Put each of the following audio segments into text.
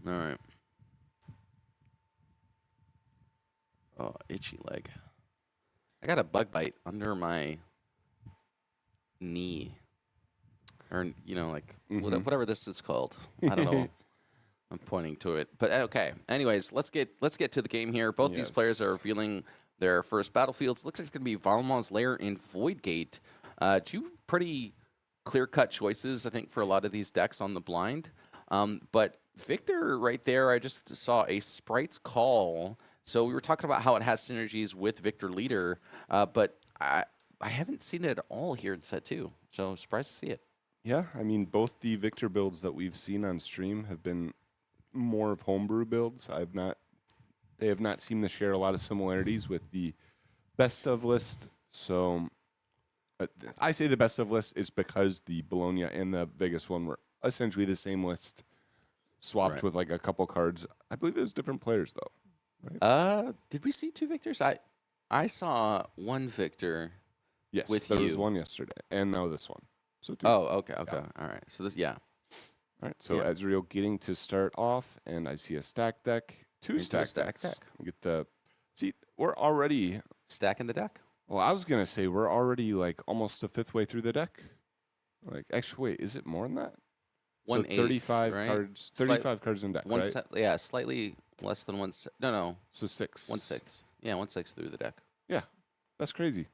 All right. Oh, itchy leg. I got a bug bite under my knee, or like whatever this is called. I don't know. I'm pointing to it, but okay. Anyways, let's get to the game here. Both these players are revealing their first battlefields. Looks like it's going to be Valmond's Lair and Voidgate. Two pretty clear-cut choices, I think, for a lot of these decks on the blind. But Viktor right there, I just saw a Sprite's Call. So we were talking about how it has synergies with Viktor Leader, but I haven't seen it at all here in set 2. So surprised to see it. Yeah, I mean, both the Viktor builds that we've seen on stream have been more of homebrew builds. They have not seemed to share a lot of similarities with the best of list. So I say the best of list is because the Bologna and the biggest one were essentially the same list, swapped with like a couple cards. I believe it was different players though. Right? Did we see 2 Victors? I saw 1 Viktor. Yes, with there you. was 1 yesterday, and now this one. So 2. Oh, okay. All right. So this, All right, so Ezreal getting to start off, and I see a stack deck, 2 stack decks. We're already stacking the deck. Well, I was gonna say we're already like almost a 5th way through the deck. Like, actually, wait, is it more than that? 35 right? cards. 35 cards in deck, right? Slightly less than 1. No. So 6. 1/6. Yeah, 1/6 through the deck. Yeah, that's crazy.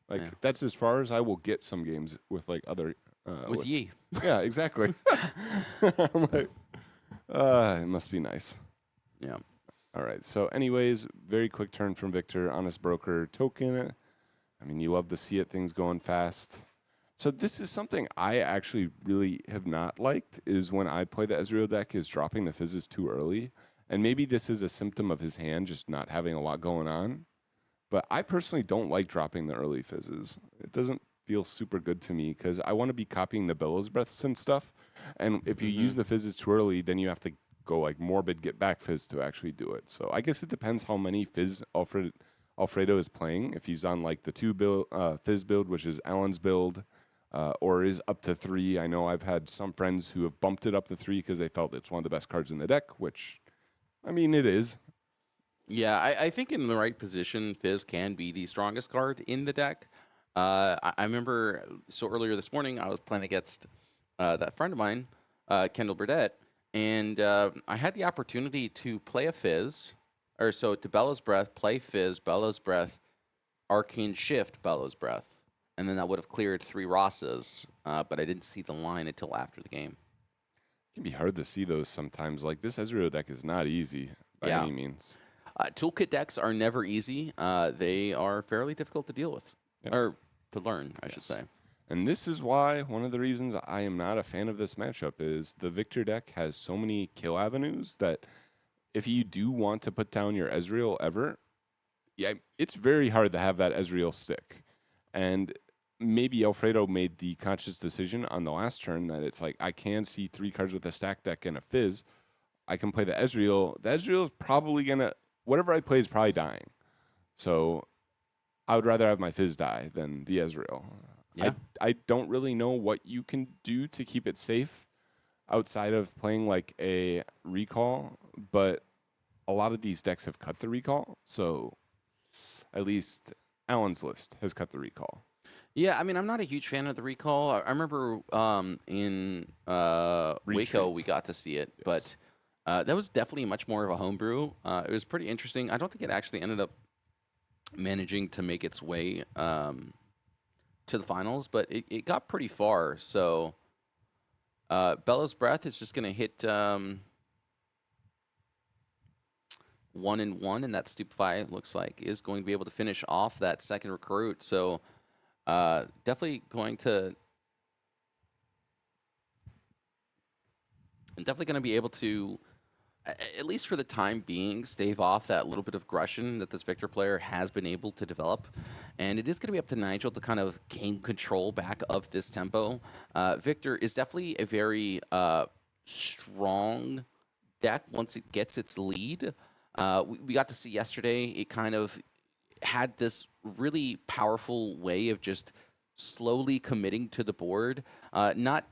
Like that's as far as I will get some games with like other. With Yi. Yeah, exactly. I'm like, it must be nice. Yeah. All right. So, anyways, very quick turn from Viktor. Honest Broker token. I mean, you love to see it. Things going fast. So this is something I actually really have not liked, is when I play the Ezreal deck, is dropping the fizzes too early. And maybe this is a symptom of his hand just not having a lot going on. But I personally don't like dropping the early fizzes. It doesn't feel super good to me because I want to be copying the Bellows Breaths and stuff. And if you use the fizzes too early, then you have to go like Morbid, get back fizz to actually do it. So I guess it depends how many fizz Alfredo is playing. If he's on like the 2 build, fizz build, which is Alan's build, or is up to 3. I know I've had some friends who have bumped it up to 3 because they felt it's one of the best cards in the deck, which, I mean, it is. Yeah, I think in the right position, Fizz can be the strongest card in the deck. I remember, so earlier this morning, I was playing against that friend of mine, Kendall Burdett, and I had the opportunity to play a Fizz, to Bellows Breath, play Fizz, Bellows Breath, Arcane Shift, Bellows Breath, and then that would have cleared 3 Rosses, but I didn't see the line until after the game. It can be hard to see those sometimes. Like, this Ezreal deck is not easy by any means. Toolkit decks are never easy. They are fairly difficult to deal with, or to learn, I should say. And this is why one of the reasons I am not a fan of this matchup is the Viktor deck has so many kill avenues that if you do want to put down your Ezreal ever, it's very hard to have that Ezreal stick. And maybe Alfredo made the conscious decision on the last turn that it's like, I can see 3 cards with a stack deck and a Fizz. I can play the Ezreal. The Ezreal is probably going to... Whatever I play is probably dying. So I would rather have my Fizz die than the Ezreal. Yeah. I don't really know what you can do to keep it safe outside of playing like a recall, but a lot of these decks have cut the recall. So at least Alan's list has cut the recall. Yeah, I mean, I'm not a huge fan of the recall. I remember in Waco we got to see it, but that was definitely much more of a homebrew. It was pretty interesting. I don't think it actually ended up managing to make its way to the finals, but it got pretty far. So Bella's Breath is just going to hit 1 and 1, and that Stupefy, it looks like, is going to be able to finish off that second recruit. So definitely going to be able to, at least for the time being, stave off that little bit of aggression that this Viktor player has been able to develop. And it is going to be up to Nigel to kind of gain control back of this tempo. Viktor is definitely a very strong deck once it gets its lead. We got to see yesterday, it kind of had this really powerful way of just slowly committing to the board. Not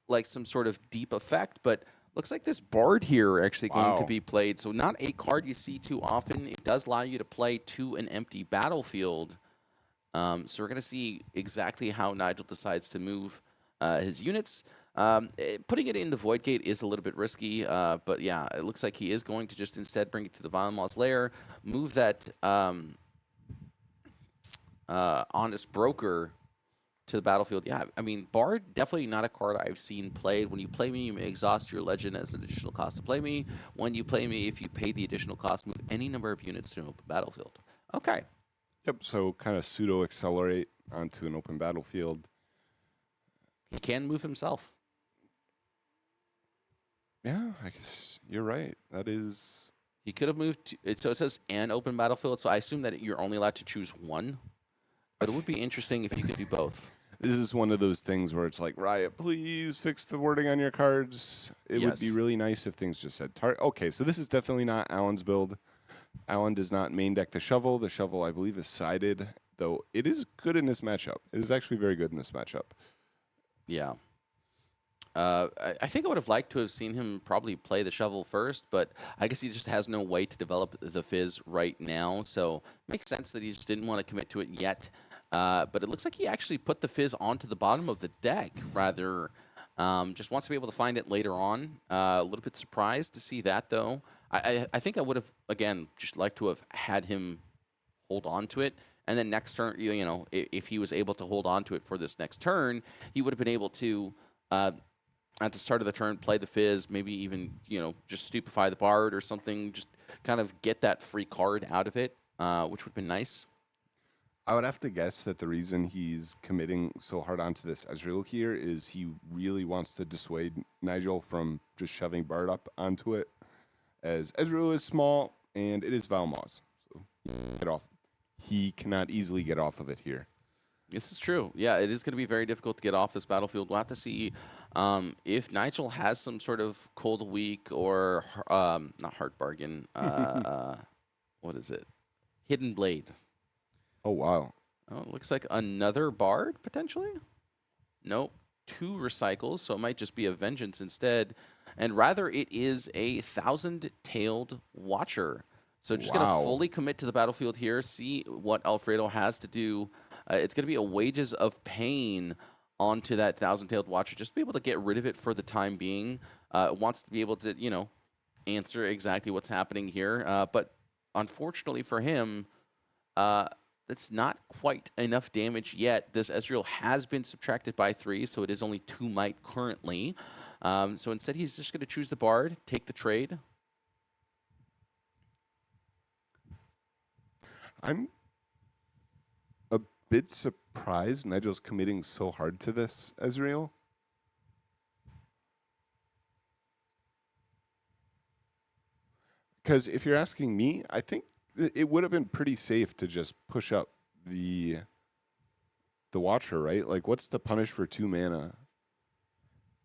like some sort of deep effect, but Looks like this Bard here actually going to Wow. be played. So not a card you see too often. It does allow you to play to an empty battlefield. So we're going to see exactly how Nigel decides to move his units. Putting it in the Void Gate is a little bit risky, but yeah, it looks like he is going to just instead bring it to the Vile Maw's lair, move that Honest Broker to the battlefield. Yeah, I mean, Bard, definitely not a card I've seen played. When you play me, you may exhaust your legend as an additional cost to play me. When you play me, if you pay the additional cost, move any number of units to an open battlefield. Okay. Yep. So kind of pseudo accelerate onto an open battlefield. He can move himself. Yeah, I guess you're right. That is. He could have moved to, so it says an open battlefield, so I assume that you're only allowed to choose one. But it would be interesting if you could do both. This is one of those things where it's like, Riot, please fix the wording on your cards. It would be Yes. really nice if things just said tar. Okay, so this is definitely not Alan's build. Alan does not main deck the shovel. The shovel, I believe, is sided, though it is good in this matchup. It is actually very good in this matchup. Yeah. I think I would have liked to have seen him probably play the shovel first, but I guess he just has no way to develop the fizz right now. So makes sense that he just didn't want to commit to it yet. But it looks like he actually put the fizz onto the bottom of the deck, rather. Just wants to be able to find it later on. A little bit surprised to see that, though. I think I would have, again, just liked to have had him hold on to it. And then next turn, you know, if he was able to hold on to it for this next turn, he would have been able to, at the start of the turn, play the fizz, maybe even, you know, just stupefy the Bard or something, just kind of get that free card out of it, which would have been nice. I would have to guess that the reason he's committing so hard onto this Ezreal here is he really wants to dissuade Nigel from just shoving Bard up onto it, as Ezreal is small and it is Valmaz. So get off. He cannot easily get off of it here. This is true. Yeah, it is going to be very difficult to get off this battlefield. We'll have to see if Nigel has some sort of cold week or not heart bargain. What is it? Hidden Blade. Oh, wow. Oh, it looks like another Bard potentially. Nope, 2 recycles, so it might just be a Vengeance instead. And rather, it is a 1,000-tailed Watcher. So just going to fully commit to the battlefield here, see what Alfredo has to do. It's going to be a Wages of Pain onto that 1,000-tailed Watcher, just to be able to get rid of it for the time being. Wants to be able to, you know, answer exactly what's happening here. But unfortunately for him, it's not quite enough damage yet. This Ezreal has been subtracted by 3, so it is only 2 might currently. So instead, he's just going to choose the Bard, take the trade. I'm a bit surprised Nigel's committing so hard to this Ezreal. Because if you're asking me, I think it would have been pretty safe to just push up the Watcher, right? Like, what's the punish for 2 mana?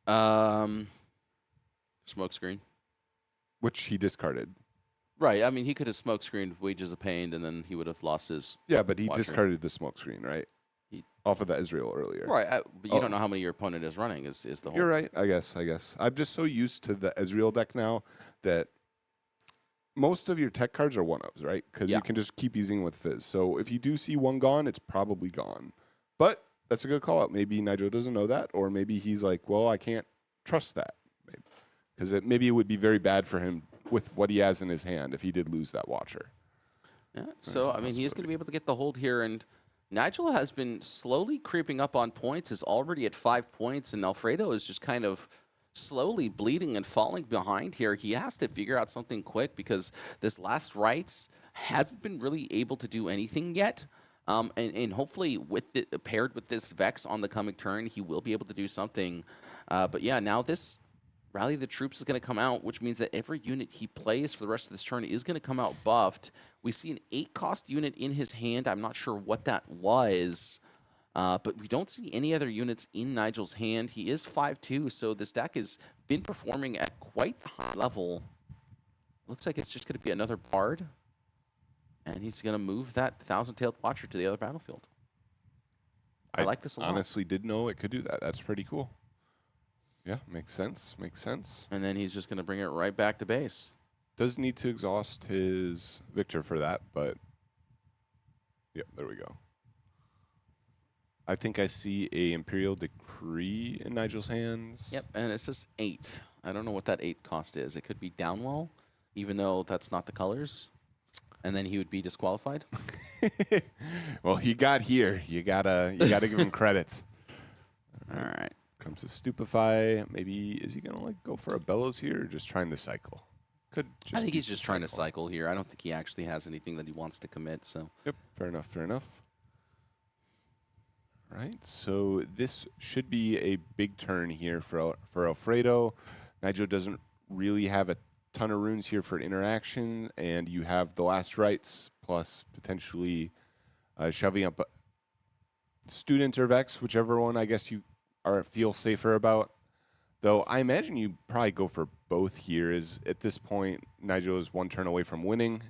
Smokescreen. Which he discarded. Right. I mean, he could have smokescreened Wages of Pain, and then he would have lost his. Yeah, but he Watcher. discarded the smokescreen, right? Off of the Ezreal earlier. Right. But you don't know how many your opponent is running. Is the whole. You're right. I guess. I'm just so used to the Ezreal deck now that most of your tech cards are one-ofs, right? Because you can just keep using with Fizz. So if you do see one gone, it's probably gone. But that's a good call out. Maybe Nigel doesn't know that, or maybe he's like, well, I can't trust that. Because maybe it would be very bad for him with what he has in his hand if he did lose that Watcher. Yeah. So, I mean, he is going to be able to get the hold here. And Nigel has been slowly creeping up on points, is already at 5 points. And Alfredo is just kind of slowly bleeding and falling behind here. He has to figure out something quick because this last rites hasn't been really able to do anything yet. And hopefully with it paired with this Vex on the coming turn, he will be able to do something. But yeah, now this Rally the Troops is going to come out, which means that every unit he plays for the rest of this turn is going to come out buffed. We see an 8-cost unit in his hand. I'm not sure what that was. But we don't see any other units in Nigel's hand. He is 5-2, so this deck has been performing at quite the high level. Looks like it's just going to be another Bard. And he's going to move that 1,000-tailed Watcher to the other battlefield. I like this a lot. Honestly did know it could do that. That's pretty cool. Yeah, makes sense. Makes sense. And then he's just going to bring it right back to base. Does need to exhaust his Viktor for that, but yep, there we go. I think I see a Imperial Decree in Nigel's hands. Yep, and it's just 8. I don't know what that 8 cost is. It could be downwell, even though that's not the colors. And then he would be disqualified. Well, he got here. You gotta give him credits. All right. Comes to Stupefy. Maybe is he gonna like go for a Bellows here, or just trying to cycle? Could just I think he's just trying to cycle here. I don't think he actually has anything that he wants to commit. So. Yep. Fair enough. Fair enough. All right. So this should be a big turn here for Alfredo. Nigel doesn't really have a ton of runes here for interaction, and you have the last rites plus potentially shoving up student or Vex, whichever one I guess you feel safer about. Though I imagine you probably go for both here. Is at this point Nigel is one turn away from winning.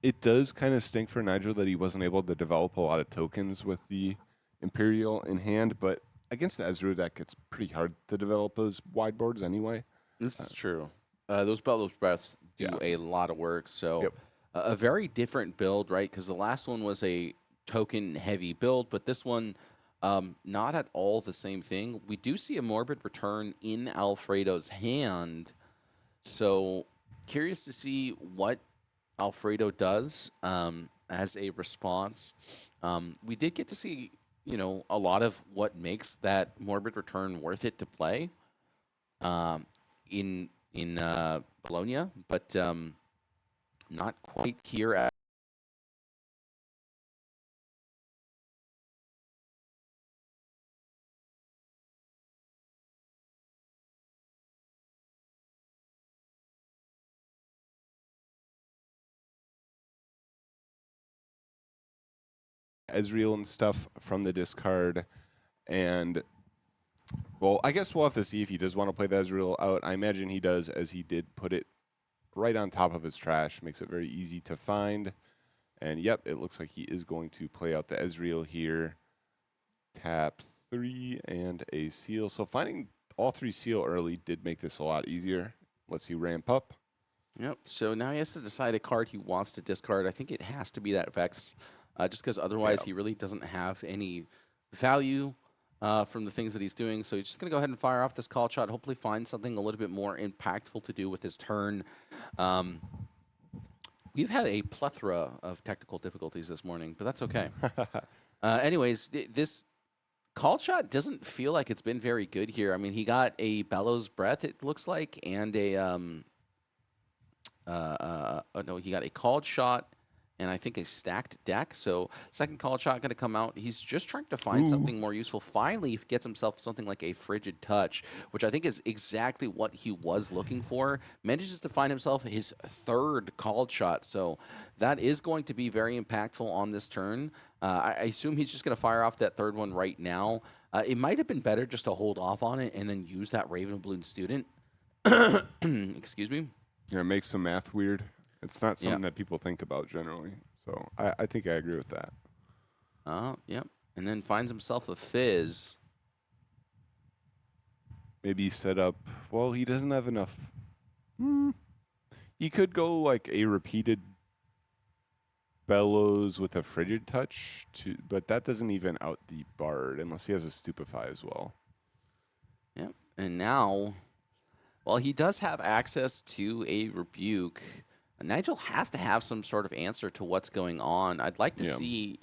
It does kind of stink for Nigel that he wasn't able to develop a lot of tokens with the Imperial in hand, but against the Ezreal deck, it's pretty hard to develop those wide boards anyway. This is true. Those Bellows Breaths do a lot of work. So a very different build, right? Because the last one was a token-heavy build, but this one, not at all the same thing. We do see a Morbid Return in Alfredo's hand. So curious to see what Alfredo does as a response. We did get to see, a lot of what makes that Morbid Return worth it to play in Bologna, but not quite here at Ezreal and stuff from the discard. And, well, I guess we'll have to see if he does want to play the Ezreal out. I imagine he does, as he did put it right on top of his trash. Makes it very easy to find. And, yep, it looks like he is going to play out the Ezreal here. Tap 3 and a seal. So finding all 3 seal early did make this a lot easier. Lets you ramp up. Yep. So now he has to decide a card he wants to discard. I think it has to be that Vex, just because otherwise he really doesn't have any value from the things that he's doing. So he's just going to go ahead and fire off this call shot, hopefully find something a little bit more impactful to do with his turn. We've had a plethora of technical difficulties this morning, but that's okay. Anyways, this call shot doesn't feel like it's been very good here. I mean, he got a Bellows Breath, it looks like, and a no, he got a called shot and I think a stacked deck. So second called shot going to come out. He's just trying to find something more useful. Finally, he gets himself something like a Frigid Touch, which I think is exactly what he was looking for. Manages to find himself his third called shot. So that is going to be very impactful on this turn. I assume he's just going to fire off that third one right now. It might have been better just to hold off on it and then use that Raven Balloon student. Excuse me. Yeah, it makes the math weird. It's not something that people think about generally. So I think I agree with that. Yep. And then finds himself a Fizz. Maybe set up, well, he doesn't have enough. He could go like a repeated Bellows with a Frigid Touch, but that doesn't even out the Bard unless he has a Stupefy as well. Yep. And now, well, he does have access to a Rebuke. Nigel has to have some sort of answer to what's going on. I'd like to see,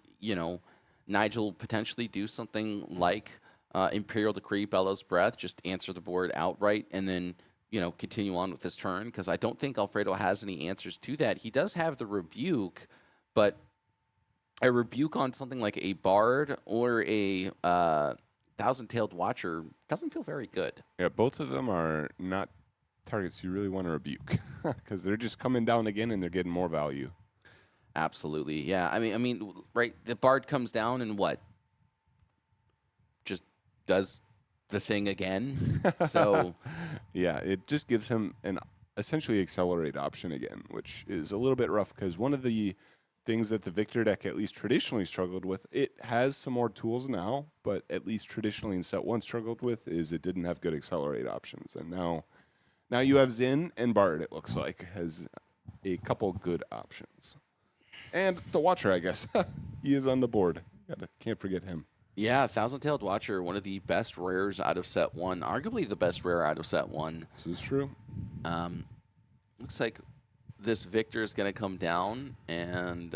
Nigel potentially do something like Imperial Decree, Bellows Breath, just answer the board outright, and then, continue on with his turn, because I don't think Alfredo has any answers to that. He does have the Rebuke, but a Rebuke on something like a Bard or a Thousand-Tailed Watcher doesn't feel very good. Yeah, both of them are not targets you really want to rebuke because they're just coming down again and they're getting more value. Absolutely, yeah. I mean, right? The Bard comes down and what? Just does the thing again. So, yeah, it just gives him an essentially accelerate option again, which is a little bit rough because one of the things that the Viktor deck at least traditionally struggled with. It has some more tools now, but at least traditionally in set 1 struggled with is it didn't have good accelerate options. And now you have Zin and Bard, it looks like, has a couple good options. And the Watcher, I guess. He is on the board. Can't forget him. Yeah, Thousand-Tailed Watcher, one of the best rares out of set 1, arguably the best rare out of set 1. This is true. Looks like this Viktor is going to come down, and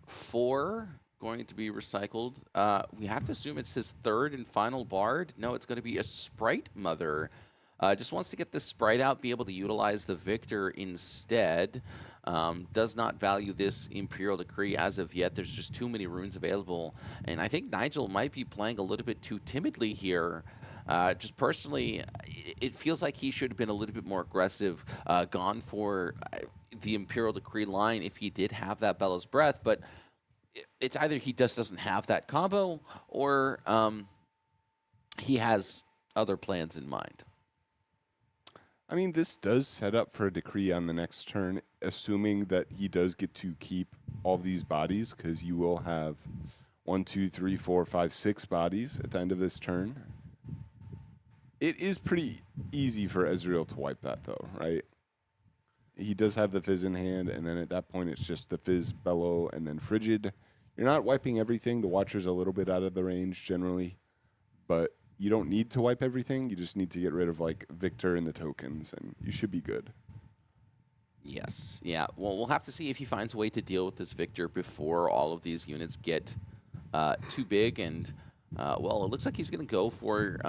4 going to be recycled. We have to assume it's his 3rd and final Bard. No, it's going to be a Sprite Mother. Just wants to get this Sprite out, be able to utilize the Viktor instead. Does not value this Imperial Decree as of yet. There's just too many runes available. And I think Nigel might be playing a little bit too timidly here. Just personally, it feels like he should have been a little bit more aggressive, gone for the Imperial Decree line if he did have that Bella's Breath. But it's either he just doesn't have that combo or he has other plans in mind. I mean, this does set up for a decree on the next turn, assuming that he does get to keep all of these bodies, because you will have 1, 2, 3, 4, 5, 6 bodies at the end of this turn. It is pretty easy for Ezreal to wipe that, though, right? He does have the Fizz in hand, and then at that point, it's just the Fizz, Bellow, and then Frigid. You're not wiping everything. The Watcher's a little bit out of the range, generally, but you don't need to wipe everything. You just need to get rid of, like, Viktor and the tokens, and you should be good. Yes. Yeah. Well, we'll have to see if he finds a way to deal with this Viktor before all of these units get too big. And, well, it looks like he's going to go for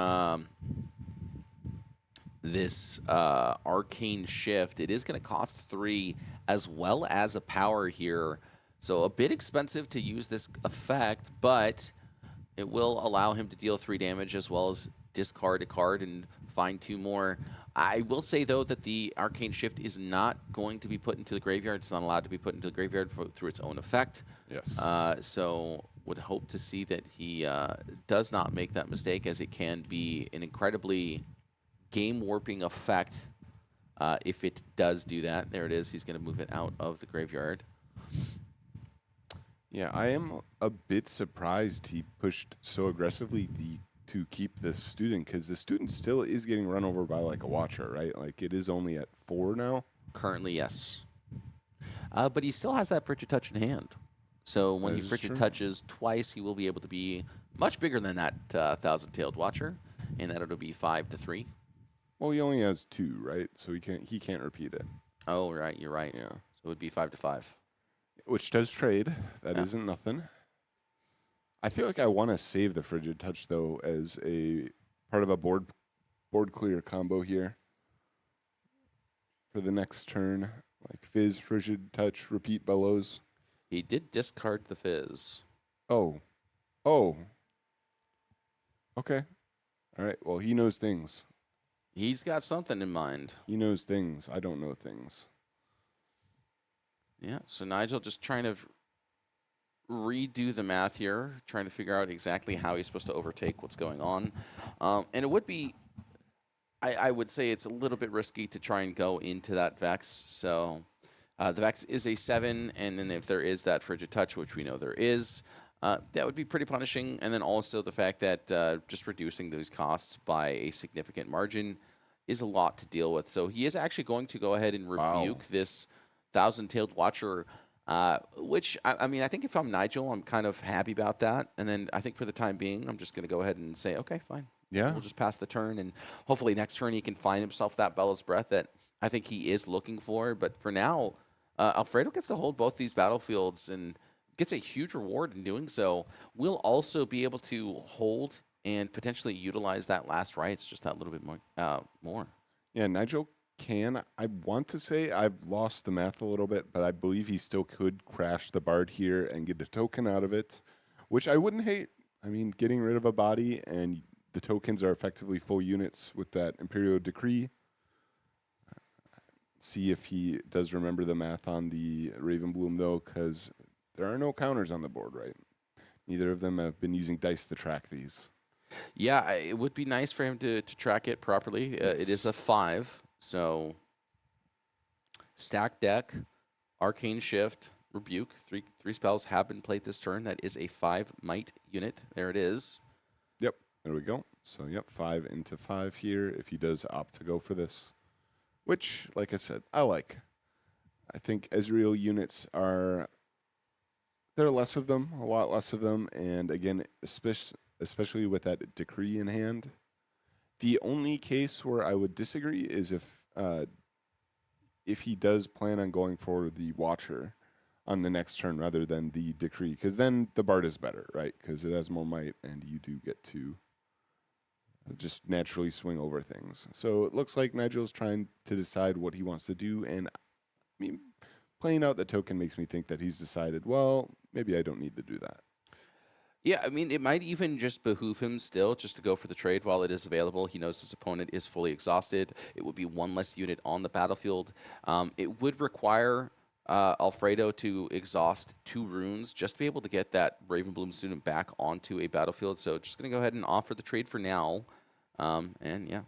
this Arcane Shift. It is going to cost 3 as well as a power here. So a bit expensive to use this effect, but it will allow him to deal 3 damage as well as discard a card and find 2 more. I will say, though, that the Arcane Shift is not going to be put into the graveyard. It's not allowed to be put into the graveyard through its own effect. Yes. So would hope to see that he does not make that mistake, as it can be an incredibly game-warping effect if it does do that. There it is. He's going to move it out of the graveyard. Yeah, I am a bit surprised he pushed so aggressively to keep this student, because the student still is getting run over by, like, a Watcher, right? Like, it is only at 4 now. Currently, yes. But he still has that Frigid Touch in hand. So when he Frigid Touches twice, he will be able to be much bigger than that Thousand-Tailed Watcher, and that'll be 5-3. Well, he only has 2, right? So he can't repeat it. Oh, right, you're right. Yeah. So it would be 5-5. Which does trade. That isn't nothing. I feel like I want to save the Frigid Touch, though, as a part of a board clear combo here for the next turn. Like Fizz, Frigid Touch, repeat Bellows. He did discard the Fizz. Oh. Okay. All right. Well, he knows things. He's got something in mind. He knows things. I don't know things. Yeah, so Nigel just trying to redo the math here, trying to figure out exactly how he's supposed to overtake what's going on. And it would be, I would say it's a little bit risky to try and go into that Vex. So the Vex is a 7, and then if there is that Frigid Touch, which we know there is, that would be pretty punishing. And then also the fact that just reducing those costs by a significant margin is a lot to deal with. So he is actually going to go ahead and rebuke this Thousand-Tailed Watcher, which, I mean, I think if I'm Nigel, I'm kind of happy about that. And then I think for the time being, I'm just going to go ahead and say, okay, fine. Yeah. We'll just pass the turn, and hopefully next turn he can find himself that Bella's Breath that I think he is looking for. But for now, Alfredo gets to hold both these battlefields and gets a huge reward in doing so. We'll also be able to hold and potentially utilize that last rights just that little bit more. Yeah, Nigel can. I want to say I've lost the math a little bit, but I believe he still could crash the Bard here and get a token out of it, which I wouldn't hate. I mean, getting rid of a body and the tokens are effectively full units with that Imperial Decree. See if he does remember the math on the Ravenbloom, though, because there are no counters on the board, right? Neither of them have been using dice to track these. Yeah, it would be nice for him to track it properly. It is a 5, so stack deck, Arcane Shift, Rebuke. Three spells have been played this turn. That is a 5 might unit. There it is. Yep, there we go. So, yep, 5 into 5 here if he does opt to go for this, which, like I said, I like. I think Ezreal units are, there are less of them, a lot less of them, and again, especially with that decree in hand. The only case where I would disagree is if he does plan on going for the Watcher on the next turn rather than the decree, because then the Bard is better, right? Because it has more might, and you do get to just naturally swing over things. So it looks like Nigel's trying to decide what he wants to do, and I mean, playing out the token makes me think that he's decided, well, maybe I don't need to do that. Yeah, I mean, it might even just behoove him still just to go for the trade while it is available. He knows his opponent is fully exhausted. It would be one less unit on the battlefield. It would require Alfredo to exhaust 2 runes just to be able to get that Ravenbloom student back onto a battlefield. So just going to go ahead and offer the trade for now. And yeah,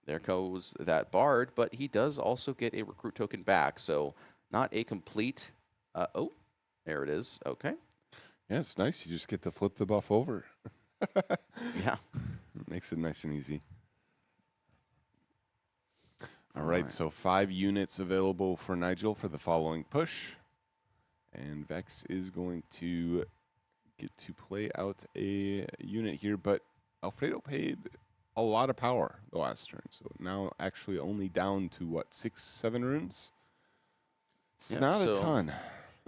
there goes that Bard. But he does also get a recruit token back. So not a complete... oh, there it is. Okay. Yeah, it's nice. You just get to flip the buff over. Yeah. Makes it nice and easy. All right, so 5 units available for Nigel for the following push. And Vex is going to get to play out a unit here, but Alfredo paid a lot of power the last turn. So now actually only down to, what, 6, 7 runes? It's not a ton.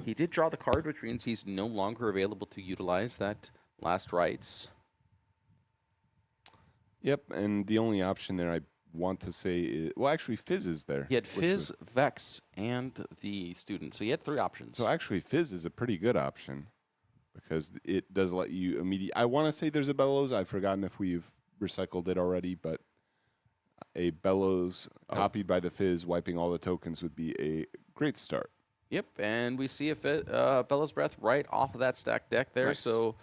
He did draw the card, which means he's no longer available to utilize that last rites. Yep, and the only option there I want to say is, well, actually, Fizz is there. He had Fizz, Vex, and the student, so he had 3 options. So actually, Fizz is a pretty good option because it does let you immediately. I want to say there's a Bellows. I've forgotten if we've recycled it already, but a Bellows copied by the Fizz, wiping all the tokens would be a great start. Yep, and we see a Bellows Breath right off of that stacked deck there. Nice. So,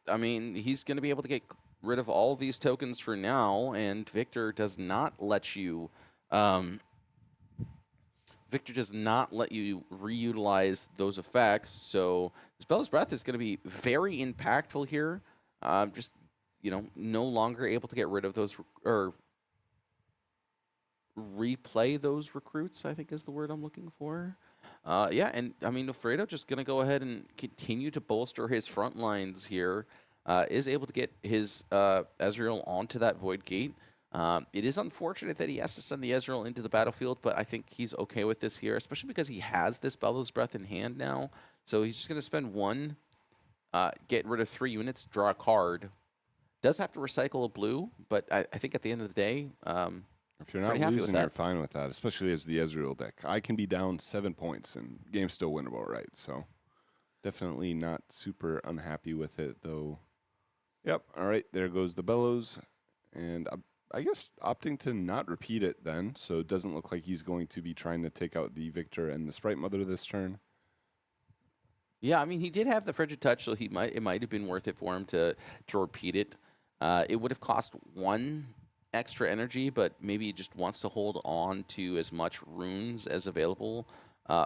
I mean, he's going to be able to get rid of all these tokens for now, and Viktor does not let you... Viktor does not let you reutilize those effects, so this Bellows Breath is going to be very impactful here. Just, you know, no longer able to get rid of those, or replay those recruits, I think is the word I'm looking for. Yeah, and I mean, Alfredo just going to go ahead and continue to bolster his front lines here. Is able to get his Ezreal onto that Void Gate. It is unfortunate that he has to send the Ezreal into the battlefield, but I think he's okay with this here, especially because he has this Bellows Breath in hand now. So he's just going to spend 1, get rid of 3 units, draw a card. Does have to recycle a blue, but I think at the end of the day... if you're not losing, you're fine with that, especially as the Ezreal deck. I can be down 7 points and game's still winnable, right? So definitely not super unhappy with it, though. Yep, all right, there goes the Bellows. And I guess opting to not repeat it then, so it doesn't look like he's going to be trying to take out the Viktor and the Sprite Mother this turn. Yeah, I mean, he did have the Frigid Touch, so it might have been worth it for him to repeat it. It would have cost 1 extra energy, but maybe he just wants to hold on to as much runes as available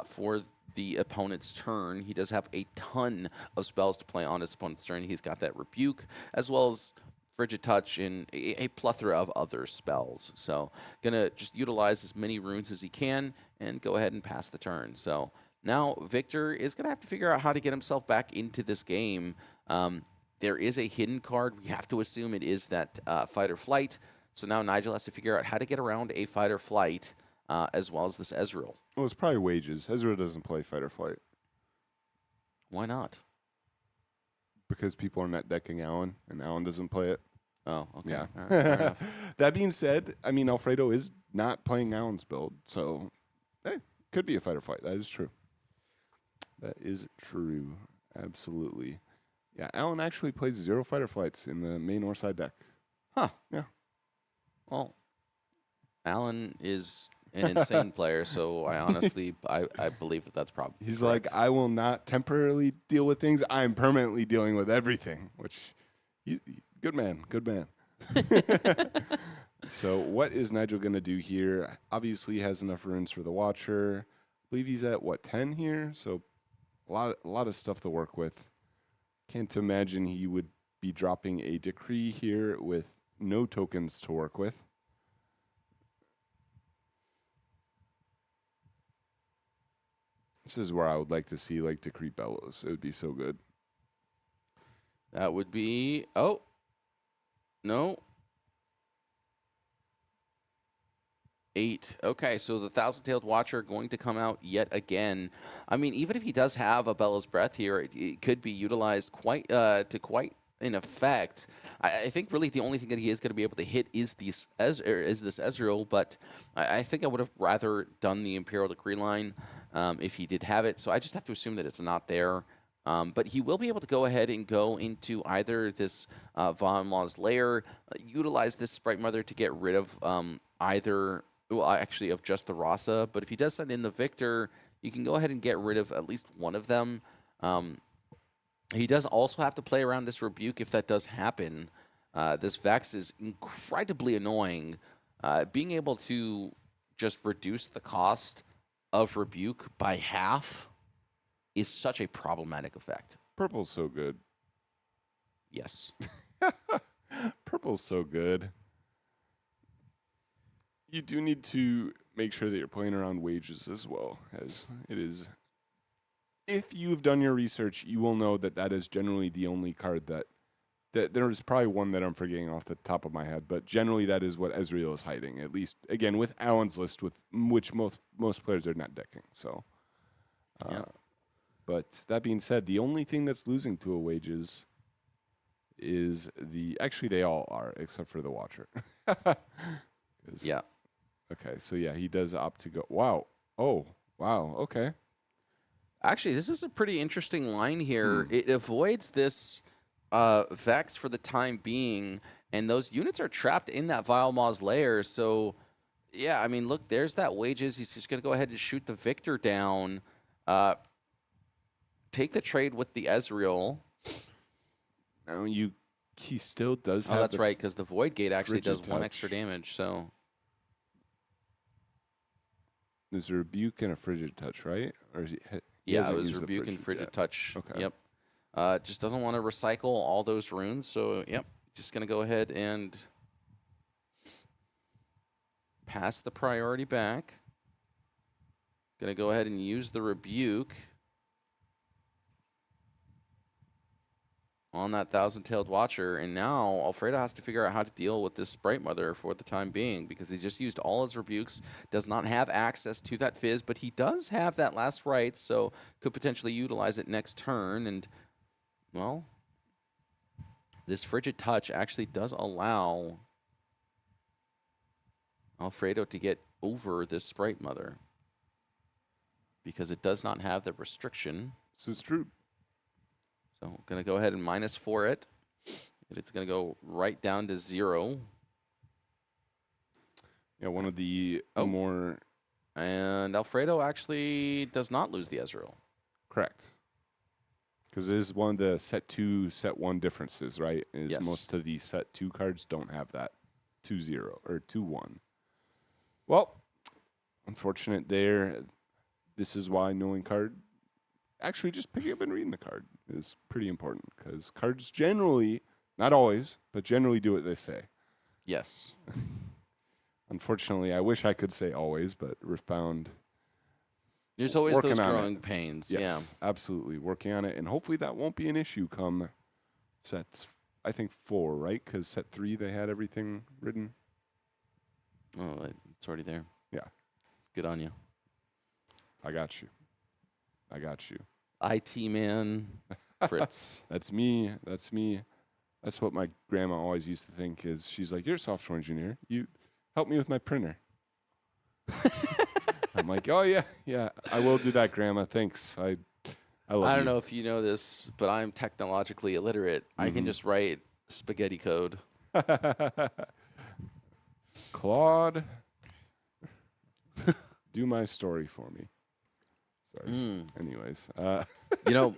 for the opponent's turn. He does have a ton of spells to play on his opponent's turn. He's got that Rebuke, as well as Frigid Touch and a plethora of other spells. So gonna just utilize as many runes as he can and go ahead and pass the turn. So now Viktor is gonna have to figure out how to get himself back into this game. There is a hidden card. We have to assume it is that Fight or Flight. So now Nigel has to figure out how to get around a Fight or Flight, as well as this Ezreal. Well, it's probably wages. Ezreal doesn't play Fight or Flight. Why not? Because people are net decking Allen, and Allen doesn't play it. Oh, okay. Yeah. All right, fair enough. That being said, I mean, Alfredo is not playing Allen's build, so hey, could be a Fight or Flight. That is true. That is true. Absolutely. Yeah, Allen actually plays 0 Fight or Flights in the main or side deck. Huh. Yeah. Well, Allen is an insane player, so I honestly I believe that that's probably He's correct. like, I will not temporarily deal with things. I'm permanently dealing with everything, which he's good man, good man. So what is Nigel going to do here? Obviously, he has enough runes for the Watcher. I believe he's at, 10 here? So a lot of stuff to work with. Can't imagine he would be dropping a decree here with no tokens to work with. This is where I would like to see, like, decree bellows. It would be so good. That would be... Oh. No. 8. Okay, so the Thousand-Tailed Watcher going to come out yet again. I mean, even if he does have a Bella's Breath here, it could be utilized quite in effect. I think really the only thing that he is going to be able to hit is this Ezreal, but I think I would have rather done the Imperial Decree line if he did have it. So I just have to assume that it's not there. But he will be able to go ahead and go into either this Von Maw's lair, utilize this Sprite Mother to get rid of either... Well, actually, of just the Rasa. But if he does send in the Viktor, you can go ahead and get rid of at least one of them. He does also have to play around this Rebuke if that does happen. This Vex is incredibly annoying. Being able to just reduce the cost of Rebuke by half is such a problematic effect. Purple's so good. Yes. Purple's so good. You do need to make sure that you're playing around wages as well, as it is. If you've done your research, you will know that that is generally the only card that there is probably one that I'm forgetting off the top of my head, but generally that is what Ezreal is hiding. At least, again, with Alan's list, with which most players are not decking. So, Yeah. But that being said, the only thing that's losing to a wages is actually they all are except for the Watcher. Yeah. Okay, so yeah, he does opt to go. Wow. Oh, wow. Okay. Actually, this is a pretty interesting line here. It avoids this Vex for the time being, and those units are trapped in that Vile Maw's lair. So, yeah, I mean, look, there's that wages. He's just going to go ahead and shoot the Viktor down. Take the trade with the Ezreal. Now he still does have. Oh, that's right, because the Void Gate actually does Frigid 1 Touch. extra damage. So There's a Rebuke and a Frigid Touch, right? Or is he yeah, hasn't it was used the Rebuke and Frigid yet. Touch. Okay. Yep. Just doesn't want to recycle all those runes. So yep, just gonna go ahead and pass the priority back. Gonna go ahead and use the Rebuke on that Thousand-Tailed Watcher, and now Alfredo has to figure out how to deal with this Sprite Mother for the time being, because he's just used all his Rebukes, does not have access to that Fizz, but he does have that last right, so could potentially utilize it next turn, and, well, this Frigid Touch actually does allow Alfredo to get over this Sprite Mother, because it does not have the restriction. This is true. So I'm going to go ahead and -4 it. And it's going to go right down to 0. Yeah, one of the more... And Alfredo actually does not lose the Ezreal. Correct. Because it is one of the set 2, set 1 differences, right? Is Yes. most of the set 2 cards don't have that 2-0 or 2-1. Well, unfortunate there. This is why knowing card, actually just picking up and reading the card is pretty important, because cards generally, not always, but generally do what they say. Yes. Unfortunately, I wish I could say always, but Riftbound... There's always working those on growing it. pains. Yes, absolutely. Working on it, and hopefully that won't be an issue come set, I think, 4, right? Because set 3, they had everything written. Yeah. Oh, it's already there. Yeah. Good on you. I got you. I got you. IT man, Fritz. That's me. That's me. That's what my grandma always used to think is, she's like, you're a software engineer. You help me with my printer. I'm like, oh, yeah, I will do that, Grandma. Thanks. I love you. I don't know if you know this, but I'm technologically illiterate. I can just write spaghetti code. Claude, do my story for me. Sorry. Anyways. You know,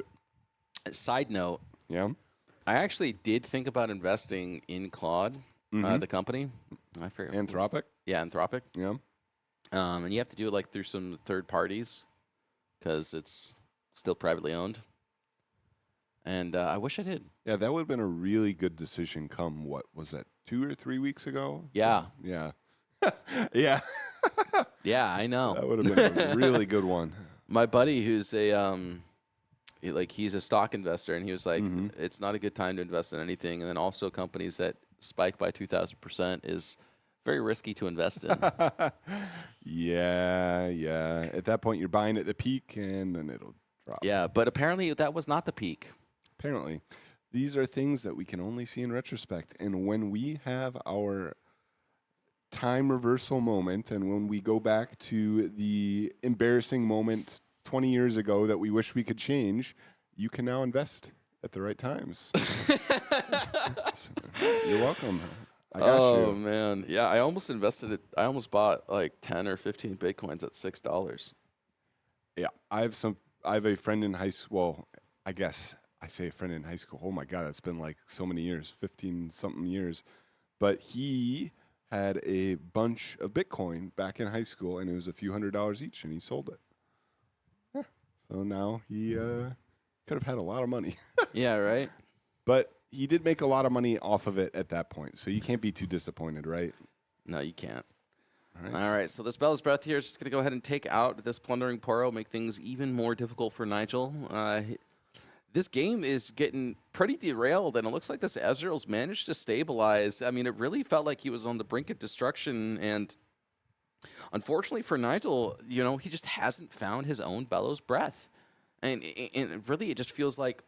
side note, Yeah. I actually did think about investing in Claude, the company. I forget. Anthropic. Yeah, Anthropic. Yeah. And you have to do it like through some third parties. because it's still privately owned. And I wish I did. Yeah, that would have been a really good decision come, what was that, 2 or 3 weeks ago? Yeah. Yeah. Yeah. Yeah, I know. That would have been a really good one. My buddy, who's he's a stock investor, and he was like, it's not a good time to invest in anything. And then also companies that spike by 2,000% is very risky to invest in. Yeah. At that point, you're buying at the peak, and then it'll drop. Yeah, but apparently that was not the peak. Apparently. These are things that we can only see in retrospect. And when we have our time reversal moment, and when we go back to the embarrassing moment 20 years ago that we wish we could change, you can now invest at the right times. So, you're welcome. I got you. Oh, man. Yeah, I almost invested it. I almost bought like 10 or 15 Bitcoins at $6. Yeah, I have a friend in high school. Well, I guess I say a friend in high school. Oh my God, that's been like so many years, 15 something years. But he had a bunch of Bitcoin back in high school, and it was a few $100s each, and he sold it. Yeah. So now he could have had a lot of money. Yeah, right? But he did make a lot of money off of it at that point, so you can't be too disappointed, right? No, you can't. All right, so this Bell's Breath here is just going to go ahead and take out this Plundering Poro, make things even more difficult for Nigel. This game is getting pretty derailed, and it looks like this Ezreal's managed to stabilize. I mean, it really felt like he was on the brink of destruction, and unfortunately for Nigel, he just hasn't found his own Bell's Breath. And really, it just feels like,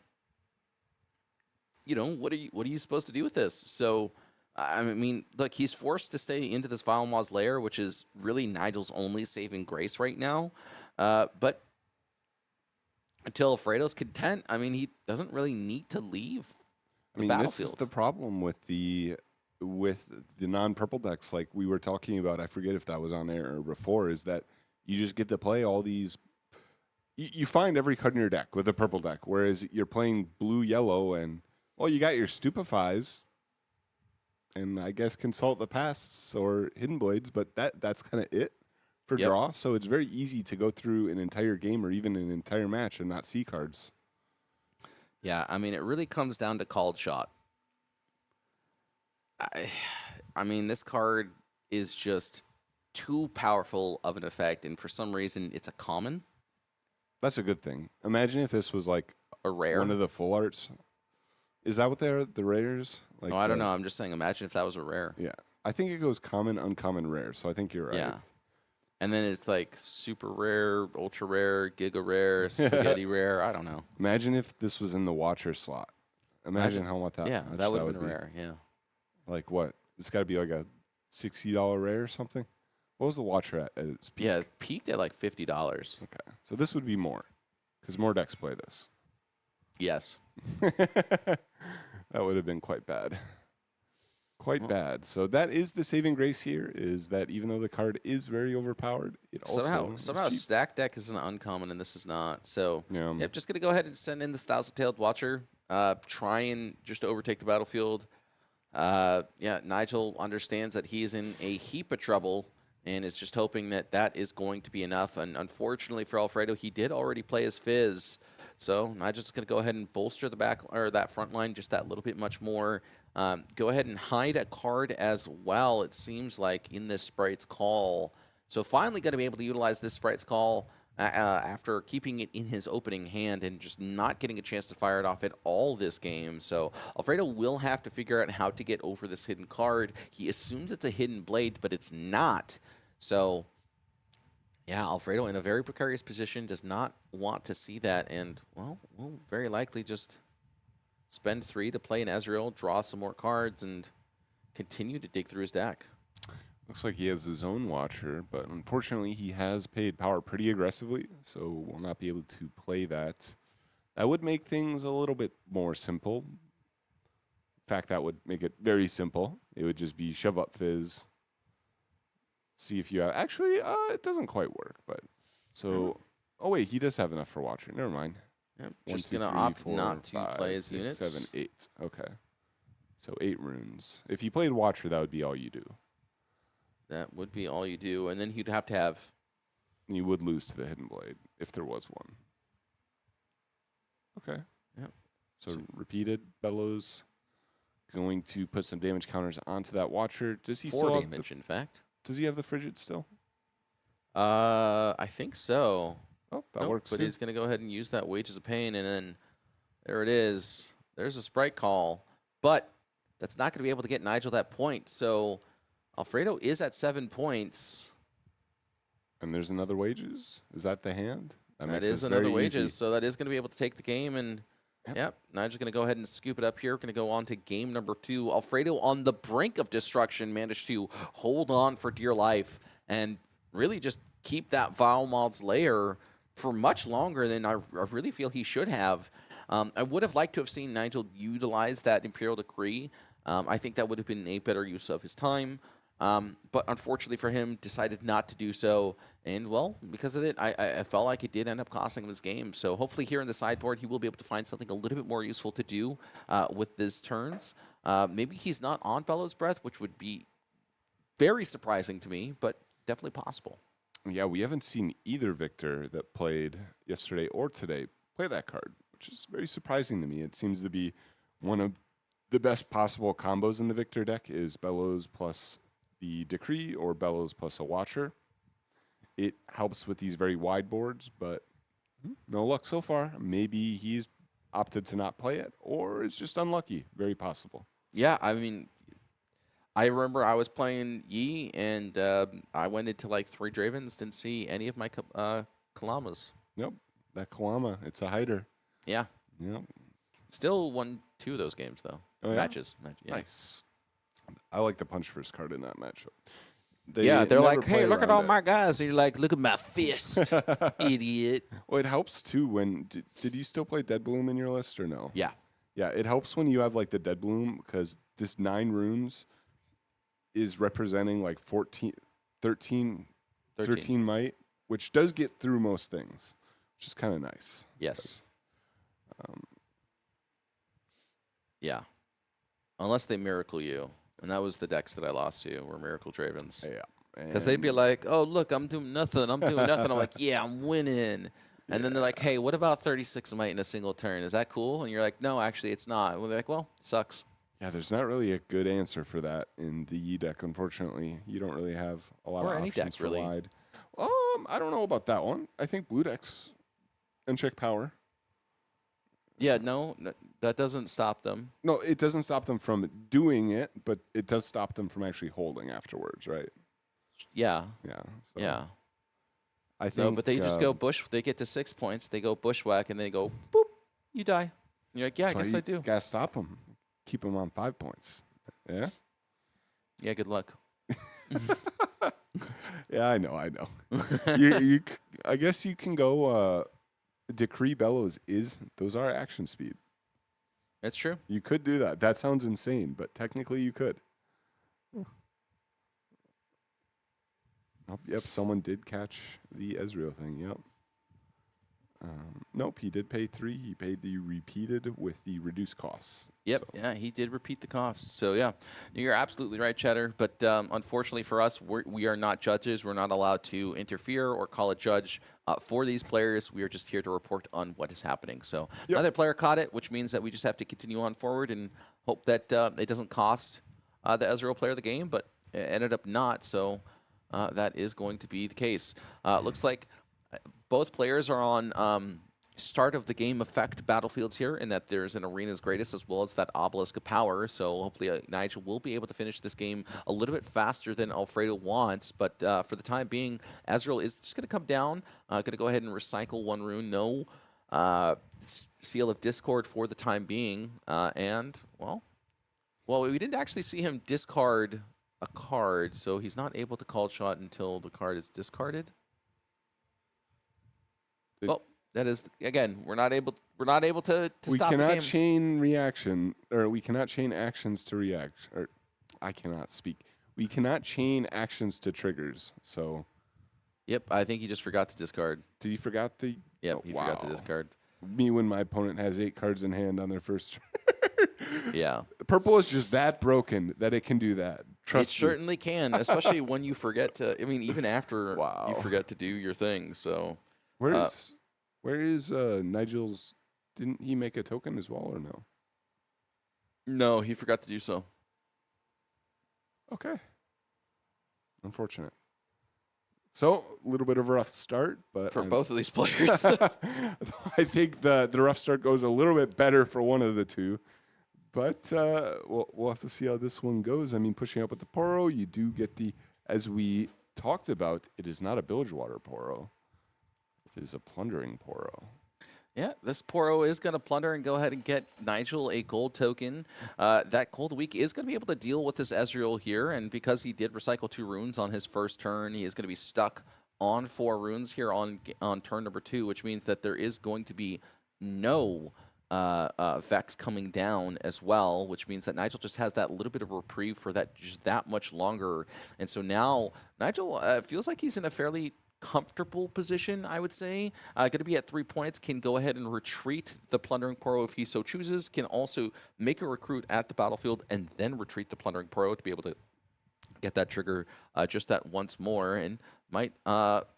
what are you supposed to do with this? So, I mean, look, he's forced to stay into this Vile Maw's lair, which is really Nigel's only saving grace right now. But until Alfredo's content, I mean, he doesn't really need to leave the battlefield. This is the problem with the non-purple decks, like we were talking about. I forget if that was on air or before. Is that you just get to play all these. You find every card in your deck with a purple deck, whereas you're playing blue, yellow, and you got your Stupefies, and I guess Consult the Pasts or Hidden Blades, but that's kind of it for draw. So it's very easy to go through an entire game or even an entire match and not see cards. Yeah, I mean, it really comes down to Called Shot. I mean, this card is just too powerful of an effect, and for some reason, it's a common. That's a good thing. Imagine if this was like a rare, one of the full arts. Is that what they're, the rares? Like no, I don't know. I'm just saying, imagine if that was a rare. Yeah. I think it goes common, uncommon, rare, so I think you're right. Yeah. And then it's like super rare, ultra rare, giga rare, spaghetti rare. I don't know. Imagine if this was in the Watcher slot. Imagine how much that. Yeah, that would have been rare. Yeah. Like what? It's got to be like a $60 rare or something. What was the Watcher at its peak? Yeah, it peaked at like $50. Okay, so this would be more, because more decks play this. Yes. That would have been quite bad. Quite bad. So that is the saving grace here, is that even though the card is very overpowered, it also somehow Stack Deck is an uncommon and this is not. So yeah, I'm just gonna go ahead and send in this Thousand-Tailed Watcher. Try and just overtake the battlefield. Nigel understands that he's in a heap of trouble and is just hoping that that is going to be enough. And unfortunately for Alfredo, he did already play his Fizz. So Nigel's going to go ahead and bolster the back or that front line just that little bit much more. Go ahead and hide a card as well, it seems like, in this Sprite's Call. So finally going to be able to utilize this Sprite's Call after keeping it in his opening hand and just not getting a chance to fire it off at all this game. So Alfredo will have to figure out how to get over this hidden card. He assumes it's a hidden blade, but it's not. So yeah, Alfredo in a very precarious position, does not want to see that, and, well, will very likely just spend 3 to play an Ezreal, draw some more cards, and continue to dig through his deck. Looks like he has his own Watcher, but unfortunately he has paid power pretty aggressively, so will not be able to play that. That would make things a little bit more simple. In fact, that would make it very simple. It would just be shove up Fizz. See if you have... Actually, it doesn't quite work, but... So... Oh, wait, he does have enough for Watcher. Never mind. Yep, just going to opt not to play his units. 7, 8. Okay. So 8 runes. If you played Watcher, that would be all you do. That would be all you do. And then he'd have to have You would lose to the Hidden Blade if there was one. Okay. Yep. So repeated Bellows going to put some damage counters onto that Watcher. Does he 4 still damage, in fact. Does he have the Frigid still? I think so. Oh, that Nope, works but too. he's going to go ahead and use that Wages of Pain, and then there it is. There's a Sprite Call, but that's not going to be able to get Nigel that point, so Alfredo is at 7 points. And there's another Wages? Is that the hand? That is another Wages, so that is going to be able to take the game, and Nigel's going to go ahead and scoop it up here. We're going to go on to game number 2. Alfredo on the brink of destruction managed to hold on for dear life and really just keep that Vile Moth's lair for much longer than I really feel he should have. I would have liked to have seen Nigel utilize that Imperial Decree. I think that would have been a better use of his time. But unfortunately for him, decided not to do so. And, well, because of it, I felt like it did end up costing him his game. So hopefully here in the sideboard, he will be able to find something a little bit more useful to do with his turns. Maybe he's not on Bellows Breath, which would be very surprising to me, but definitely possible. Yeah, we haven't seen either Viktor that played yesterday or today play that card, which is very surprising to me. It seems to be one of the best possible combos in the Viktor deck is Bellows plus the Decree or Bellows plus a Watcher. It helps with these very wide boards, but no luck so far. Maybe he's opted to not play it, or it's just unlucky. Very possible. Yeah, I mean, I remember I was playing Yi, and I went into like 3 Dravens, didn't see any of my Kalamas. Nope, that Kalama, it's a hider. Yeah. Yep. Still won 2 of those games, though. Oh, yeah? Matches. Yeah. Nice. I like the punch first card in that matchup. They're never like, hey, play look at around all it. my guys. And you're like, look at my fist, idiot. Well, it helps too when did you still play Dead Bloom in your list or no? Yeah. Yeah, it helps when you have like the Dead Bloom because this 9 runes is representing like 13 might, which does get through most things, which is kind of nice. Yes. Yeah. Unless they miracle you. And that was the decks that I lost to, were Miracle Dravens. Yeah. Because they'd be like, oh, look, I'm doing nothing. I'm like, yeah, I'm winning. And then they're like, hey, what about 36 might in a single turn? Is that cool? And you're like, no, actually, it's not. Well, they're like, well, sucks. Yeah, there's not really a good answer for that in the Yi deck, unfortunately. You don't really have a lot Or of any options deck, for really. wide. I don't know about that one. I think blue decks uncheck power. Yeah, no, that doesn't stop them. No, it doesn't stop them from doing it, but it does stop them from actually holding afterwards, right? Yeah. Yeah. So Yeah. I think, No, but they just go bush. They get to 6 points. They go bushwhack, and they go, boop, you die. And you're like, yeah, I guess I do. Gotta stop them. Keep them on 5 points. Yeah? Yeah, good luck. Yeah, I know. I guess you can go Decree Bellows those are action speed. That's true. You could do that. That sounds insane, but technically you could. Yep, someone did catch the Ezreal thing. Yep. Nope, he did pay 3. He paid the repeated with the reduced costs. Yep, So. yeah, he did repeat the cost. So, yeah, you're absolutely right, Cheddar. But unfortunately for us, we are not judges. We're not allowed to interfere or call a judge for these players. We are just here to report on what is happening. So, another player caught it, which means that we just have to continue on forward and hope that it doesn't cost the Ezreal player the game, but it ended up not. So, that is going to be the case. Looks like both players are on start of the game effect battlefields here, in that there's an Arena's Greatest as well as that Obelisk of Power. So hopefully Nigel will be able to finish this game a little bit faster than Alfredo wants. But for the time being, Ezreal is just going to come down, going to go ahead and recycle 1 rune. No Seal of Discord for the time being. And, well, we didn't actually see him discard a card, so he's not able to call shot until the card is discarded. Well, that is, again, we're not able to stop the game. We cannot chain reaction, or we cannot chain actions to react, or I cannot speak. We cannot chain actions to triggers. So, yep, I think he just forgot to discard. did he forgot the? Yep, he forgot to discard. Me when my opponent has 8 cards in hand on their first turn. Yeah. Purple is just that broken that it can do that. Trust it certainly can, especially when you forget to. I mean, even after Wow. you forget to do your thing. So Where is Nigel's? Didn't he make a token as well, or no? no, he forgot to do so. Okay. Unfortunate. So, a little bit of a rough start, but For both of these players. I think the rough start goes a little bit better for one of the two. But we'll have to see how this one goes. I mean, pushing up with the Poro, you do get the, as we talked about, it is not a Bilgewater Poro. It is a Plundering Poro. Yeah, this Poro is going to plunder and go ahead and get Nigel a gold token. That gold week is going to be able to deal with this Ezreal here, and because he did recycle 2 runes on his first turn, he is going to be stuck on 4 runes here on turn number 2, which means that there is going to be no Vex coming down as well, which means that Nigel just has that little bit of reprieve for that just that much longer. And so now Nigel feels like he's in a fairly comfortable position, I would say. Going to be at 3 points, can go ahead and retreat the Plundering Poro if he so chooses, can also make a recruit at the battlefield and then retreat the Plundering Poro to be able to get that trigger just that once more, and might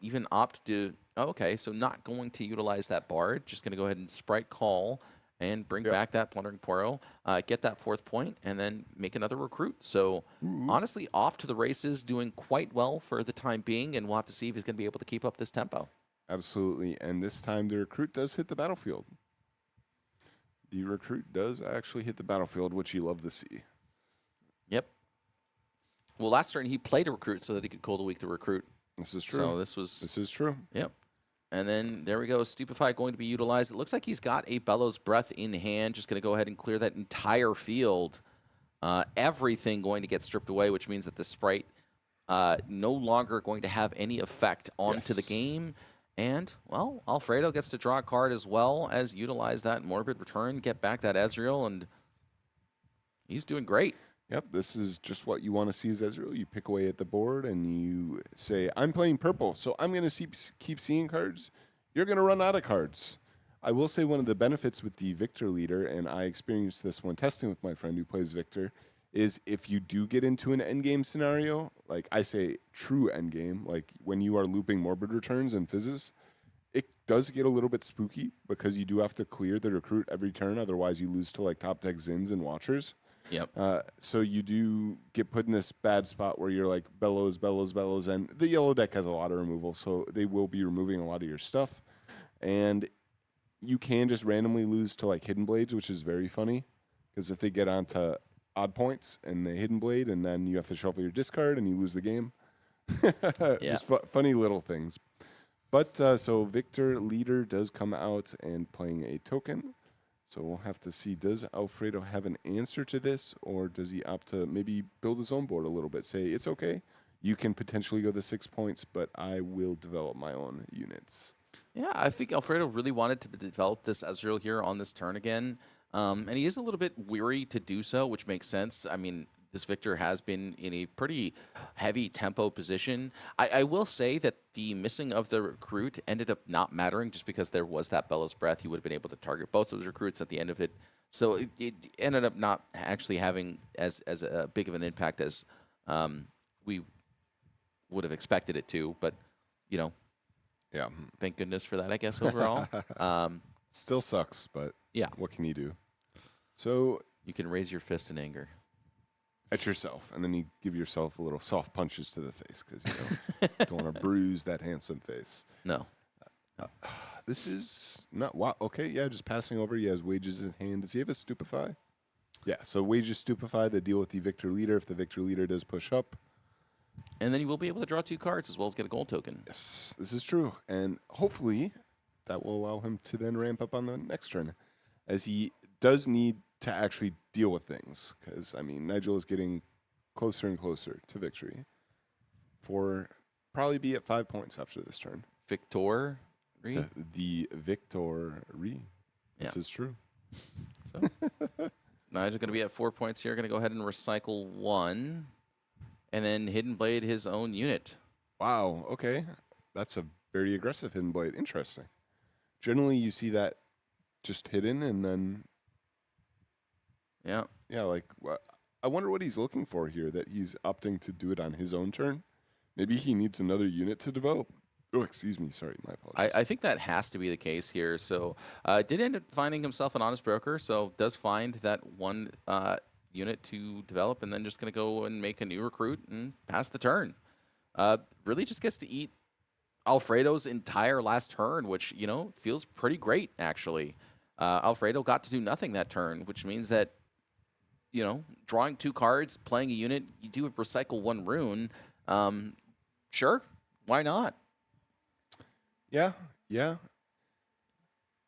even opt to, okay, so not going to utilize that Bard, just going to go ahead and Sprite Call and bring back that Plundering Poro, get that 4th point, and then make another recruit. So honestly, off to the races, doing quite well for the time being, and we'll have to see if he's going to be able to keep up this tempo. Absolutely. And this time the recruit does hit the battlefield. The recruit does actually hit the battlefield, which you love to see. Yep. Well, last turn he played a recruit so that he could call the week to recruit. This is true. So this is true. Yep. And then there we go. Stupefy going to be utilized. It looks like he's got a Bellows Breath in hand. Just going to go ahead and clear that entire field. Everything going to get stripped away, which means that the Sprite no longer going to have any effect onto the game. And, well, Alfredo gets to draw a card as well as utilize that Morbid Return, get back that Ezreal, and he's doing great. Yep, this is just what you want to see as Ezreal. You pick away at the board and you say, I'm playing purple, so I'm going to keep seeing cards. You're going to run out of cards. I will say one of the benefits with the Viktor leader, and I experienced this when testing with my friend who plays Viktor, is if you do get into an endgame scenario, like I say true endgame, like when you are looping Morbid Returns and Fizzes, it does get a little bit spooky because you do have to clear the recruit every turn, otherwise you lose to like top deck Zins and Watchers. Yep. So you do get put in this bad spot where you're like Bellows, and the yellow deck has a lot of removal, so they will be removing a lot of your stuff. And you can just randomly lose to like Hidden Blades, which is very funny, because if they get onto odd points and they Hidden Blade, and then you have to shuffle your discard and you lose the game. Just funny little things. But so Viktor leader does come out and playing a token. So we'll have to see, does Alfredo have an answer to this, or does he opt to maybe build his own board a little bit? Say, it's okay, you can potentially go the 6 points, but I will develop my own units. Yeah, I think Alfredo really wanted to develop this Ezreal here on this turn again. And he is a little bit weary to do so, which makes sense. I mean, this Viktor has been in a pretty heavy tempo position. I will say that the missing of the recruit ended up not mattering just because there was that Bellows Breath. He would have been able to target both those recruits at the end of it. So it ended up not actually having as a big of an impact as we would have expected it to. But, you know, yeah, thank goodness for that, I guess, overall. Still sucks, but yeah, what can you do? So you can raise your fist in anger at yourself, and then you give yourself a little soft punches to the face because you don't want to bruise that handsome face. No. This is not wow. Okay, yeah, just passing over. He has wages in hand. Does he have a stupefy? Yeah, so wages stupefy the deal with the Viktor leader if the Viktor leader does push up. And then you will be able to draw 2 cards as well as get a gold token. Yes, this is true. And hopefully that will allow him to then ramp up on the next turn, as he does need to actually deal with things. Because, I mean, Nigel is getting closer and closer to victory. For probably be at 5 points after this turn. Viktor? The Viktor. This is true. So, Nigel going to be at 4 points here. Going to go ahead and recycle 1. And then Hidden Blade his own unit. Wow, okay. That's a very aggressive Hidden Blade. Interesting. Generally, you see that just hidden and then... Yeah. Yeah, like, I wonder what he's looking for here, that he's opting to do it on his own turn. Maybe he needs another unit to develop. Oh, excuse me. Sorry, my apologies. I think that has to be the case here. So did end up finding himself an honest broker, so does find that one unit to develop, and then just going to go and make a new recruit and pass the turn. Really just gets to eat Alfredo's entire last turn, which, feels pretty great, actually. Alfredo got to do nothing that turn, which means that, drawing 2 cards, playing a unit, you do recycle 1 rune. Sure, why not? Yeah.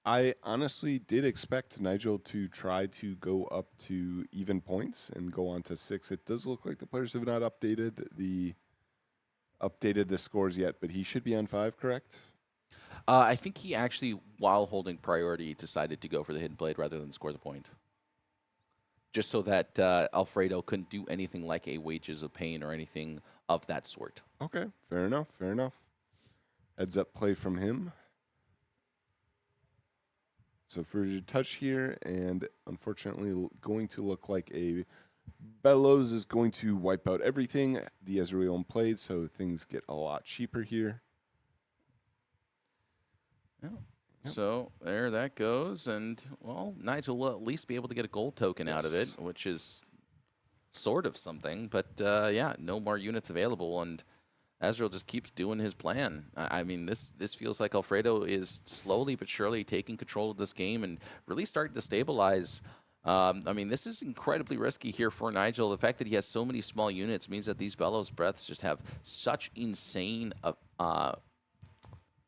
I honestly did expect Nigel to try to go up to even points and go on to 6. It does look like the players have not updated the scores yet, but he should be on 5, correct? I think he actually, while holding priority, decided to go for the Hidden Blade rather than score the point. Just so that Alfredo couldn't do anything like a Wages of Pain or anything of that sort. Okay, fair enough. Heads up play from him. So for a touch here, and unfortunately going to look like a Bellows is going to wipe out everything. The Ezreal played, so things get a lot cheaper here. Yeah. So there that goes, and, well, Nigel will at least be able to get a gold token out of it, which is sort of something. But, yeah, no more units available, and Ezreal just keeps doing his plan. I mean, this feels like Alfredo is slowly but surely taking control of this game and really starting to stabilize. I mean, this is incredibly risky here for Nigel. The fact that he has so many small units means that these Bellows Breaths just have such insane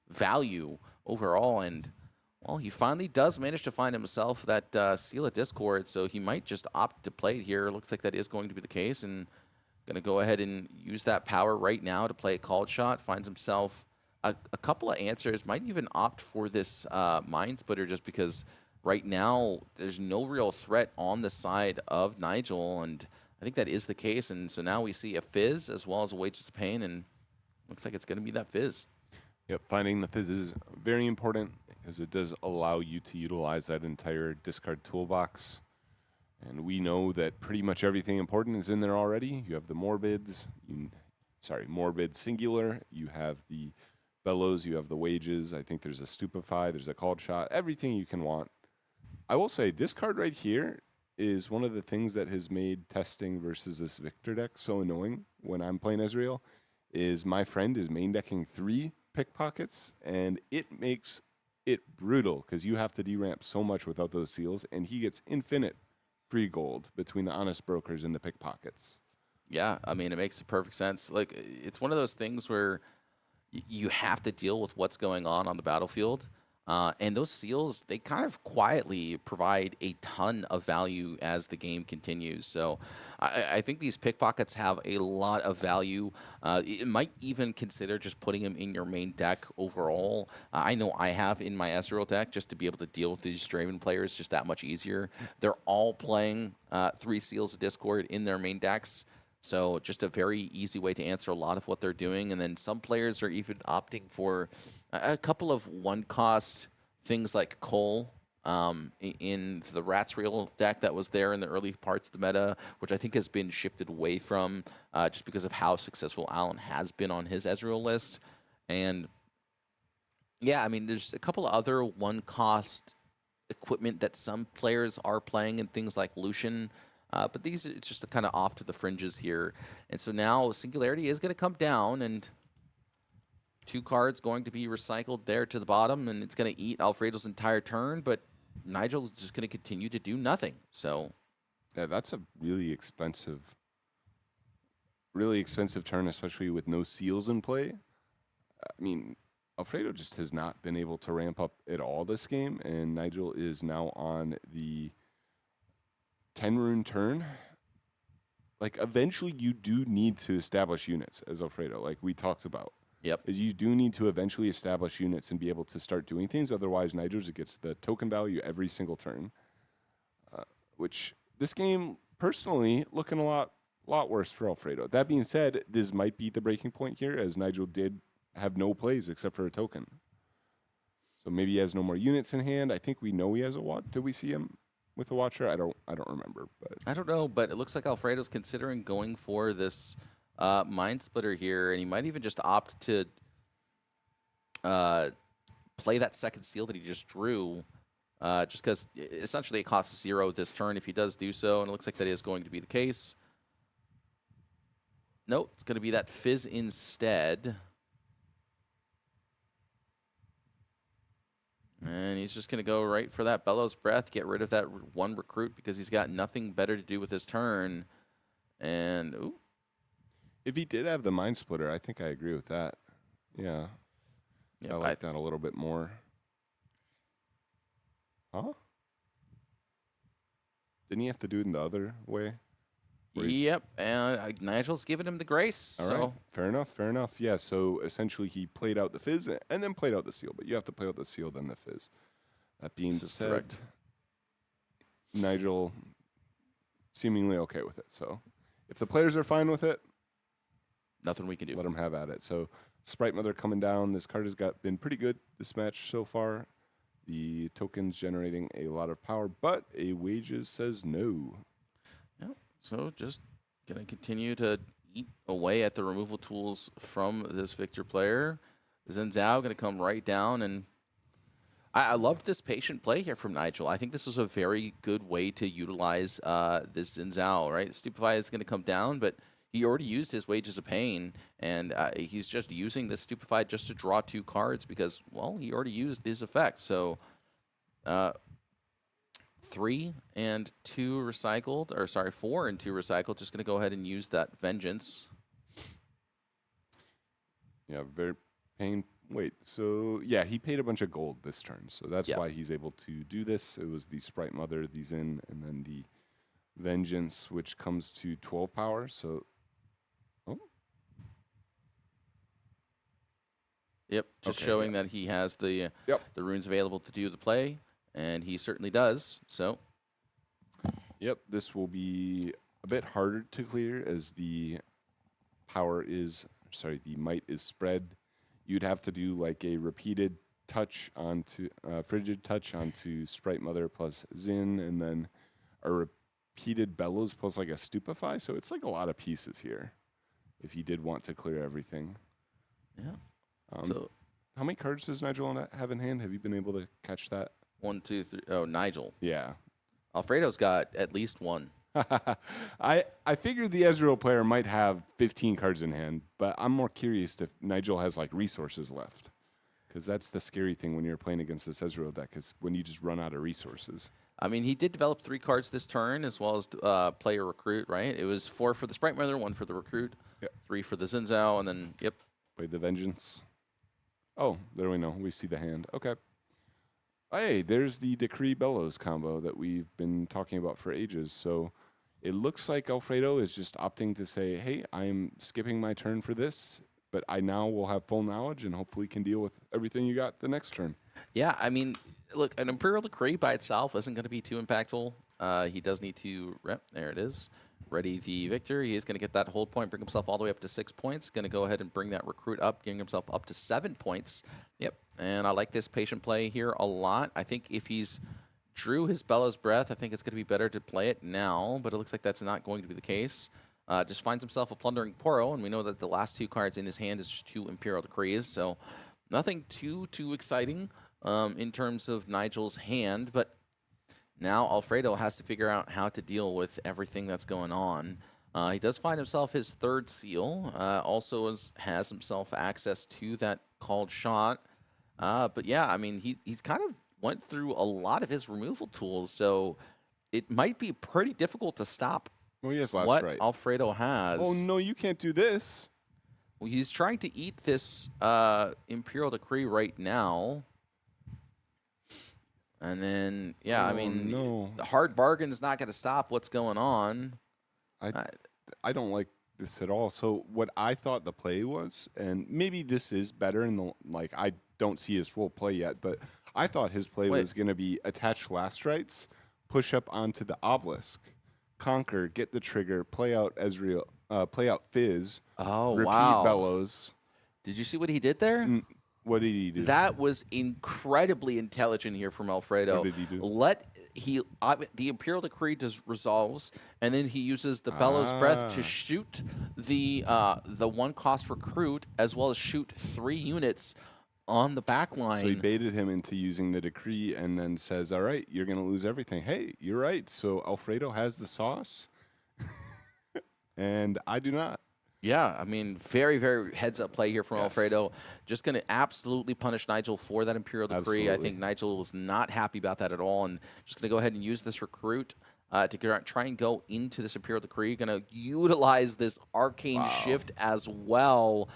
value overall. And, well, he finally does manage to find himself that Seal of Discord, so he might just opt to play it here. Looks like that is going to be the case, and going to go ahead and use that power right now to play a called shot. Finds himself a couple of answers. Might even opt for this Mind Splitter just because right now there's no real threat on the side of Nigel, and I think that is the case. And so now we see a Fizz as well as a Wages of Pain, and looks like it's going to be that Fizz. Yep, finding the Fizz is very important because it does allow you to utilize that entire discard toolbox. And we know that pretty much everything important is in there already. You have the Morbids, Morbid singular. You have the Bellows. You have the Wages. I think there's a Stupefy. There's a Called Shot. Everything you can want. I will say this card right here is one of the things that has made testing versus this Viktor deck so annoying when I'm playing Ezreal. Is my friend is main decking 3 pickpockets, and it makes it brutal because you have to deramp so much without those seals, and he gets infinite free gold between the honest brokers and the pickpockets. Yeah, I mean, it makes perfect sense. Like, it's one of those things where you have to deal with what's going on the battlefield. And those seals, they kind of quietly provide a ton of value as the game continues. So I think these pickpockets have a lot of value. It might even consider just putting them in your main deck overall. I know I have in my Ezreal deck just to be able to deal with these Draven players just that much easier. They're all playing 3 Seals of Discord in their main decks. So just a very easy way to answer a lot of what they're doing. And then some players are even opting for a couple of one-cost things like Cole in the Ratsreal deck that was there in the early parts of the meta, which I think has been shifted away from just because of how successful Allen has been on his Ezreal list. And, yeah, I mean, there's a couple of other one-cost equipment that some players are playing in things like Lucian. But these, it's just kind of off to the fringes here. And so now Singularity is going to come down, and 2 cards going to be recycled there to the bottom, and it's going to eat Alfredo's entire turn, but Nigel is just going to continue to do nothing. So, yeah, that's a really expensive turn, especially with no seals in play. I mean, Alfredo just has not been able to ramp up at all this game, and Nigel is now on the 10-rune turn. Like, eventually you do need to establish units as Alfredo, like we talked about. Yep. Is you do need to eventually establish units and be able to start doing things. Otherwise, Nigel just gets the token value every single turn. Which, this game, personally, looking a lot worse for Alfredo. That being said, this might be the breaking point here, as Nigel did have no plays except for a token. So maybe he has no more units in hand. I think we know he has a what? Did we see him? with a Watcher? I don't remember, but I don't know, but it looks like Alfredo's considering going for this Mind Splitter here, and he might even just opt to play that second seal that he just drew, just because essentially it costs 0 this turn if he does do so, and it looks like that is going to be the case. Nope, it's going to be that Fizz instead. And he's just going to go right for that Bellows Breath, get rid of that one recruit because he's got nothing better to do with his turn. And, ooh. If he did have the Mind Splitter, I think I agree with that. Yeah. Yep, I like that a little bit more. Huh? Didn't he have to do it in the other way? Yep, and Nigel's giving him the grace. All right, fair enough, fair enough. Yeah, so essentially he played out the Fizz and then played out the seal, but you have to play out the seal, then the Fizz. That being said, correct. Nigel seemingly okay with it. So if the players are fine with it, nothing we can do. Let them have at it. So Sprite Mother coming down. This card has been pretty good this match so far. The tokens generating a lot of power, but a Wages says no. Yep. So just going to continue to eat away at the removal tools from this Viktor player. Zhao going to come right down, and I loved this patient play here from Nigel. I think this was a very good way to utilize this Zhao, right? Stupefy is going to come down, but he already used his Wages of Pain, and he's just using this Stupefy just to draw 2 cards because, well, he already used his effects. So 3 and 2 recycled, or sorry, 4 and 2 recycled. Just going to go ahead and use that Vengeance. Yeah, very pain. Wait, so yeah, he paid a bunch of gold this turn, so that's why he's able to do this. It was the Sprite Mother, the Zin, and then the Vengeance, which comes to 12 power. So, Yep, just showing that he has the runes available to do the play, and he certainly does. So, yep, this will be a bit harder to clear as the might is spread. You'd have to do like a repeated touch onto frigid touch onto Sprite Mother plus Zin, and then a repeated Bellows plus like a Stupefy. So it's like a lot of pieces here if you did want to clear everything. Yeah. So how many cards does Nigel have in hand? Have you been able to catch that? 1, 2, 3. Oh, Nigel. Yeah. Alfredo's got at least 1. I figured the Ezreal player might have 15 cards in hand, but I'm more curious if Nigel has like resources left, because that's the scary thing when you're playing against this Ezreal deck, is when you just run out of resources. I mean, he did develop 3 cards this turn, as well as player recruit, right? It was 4 for the Sprite Mother, 1 for the recruit, 3 for the Zhao, and then played the Vengeance. Oh, there we know. We see the hand. Okay. Hey, there's the Decree Bellows combo that we've been talking about for ages. So it looks like Alfredo is just opting to say, hey, I'm skipping my turn for this, but I now will have full knowledge and hopefully can deal with everything you got the next turn. Yeah, I mean, look, an Imperial Decree by itself isn't going to be too impactful. He does need to there it is. Ready the Viktor. He is going to get that hold point, bring himself all the way up to 6 points. Going to go ahead and bring that recruit up, getting himself up to 7 points. Yep, and I like this patient play here a lot. I think if he's drew his Bellows Breath, I think it's going to be better to play it now, but it looks like that's not going to be the case. Just finds himself a Plundering Poro, and we know that the last 2 cards in his hand is just 2 Imperial Decrees, so nothing too exciting in terms of Nigel's hand, but now Alfredo has to figure out how to deal with everything that's going on. He does find himself his 3rd seal, also has himself access to that called shot, but yeah, I mean, he's kind of went through a lot of his removal tools, so it might be pretty difficult to stop what Alfredo has. Oh, no, you can't do this. Well, he's trying to eat this Imperial Decree right now. And then, I mean, the hard bargain's not going to stop what's going on. I don't like this at all. So what I thought the play was, and maybe this is better in the, like, I don't see his full play yet, but I thought his play was going to be attach Last Rites, push up onto the Obelisk, conquer, get the trigger, play out Ezreal, play out Fizz, repeat Bellows. Did you see what he did there? What did he do? That was incredibly intelligent here from Alfredo. What did he do? The Imperial Decree resolves, and then he uses the Bellows Breath to shoot the 1-cost recruit, as well as shoot 3 units on the back line. So he baited him into using the decree, and then says, "All right, you're going to lose everything." Hey, you're right. So Alfredo has the sauce, and I do not. Yeah, I mean, very, very heads-up play here from Alfredo. Just going to absolutely punish Nigel for that Imperial Decree. Absolutely. I think Nigel was not happy about that at all, and just going to go ahead and use this recruit to try and go into this Imperial Decree. Going to utilize this Arcane Shift as well.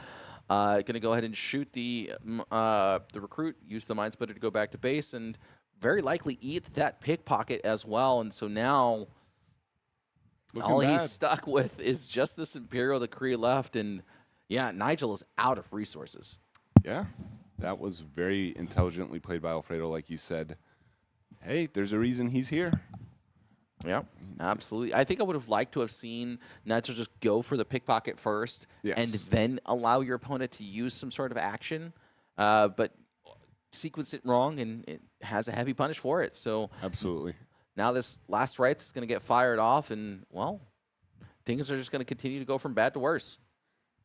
Going to go ahead and shoot the recruit, use the Mind Splitter to go back to base, and very likely eat that pickpocket as well. And so now... all he's stuck with is just this Imperial Decree left, and yeah, Nigel is out of resources. Yeah, that was very intelligently played by Alfredo, like you said. Hey, there's a reason he's here. Yeah, absolutely. I think I would have liked to have seen Nigel just go for the pickpocket first, and then allow your opponent to use some sort of action, but sequence it wrong, and it has a heavy punish for it. So absolutely. Now this last rites is going to get fired off, and, well, things are just going to continue to go from bad to worse.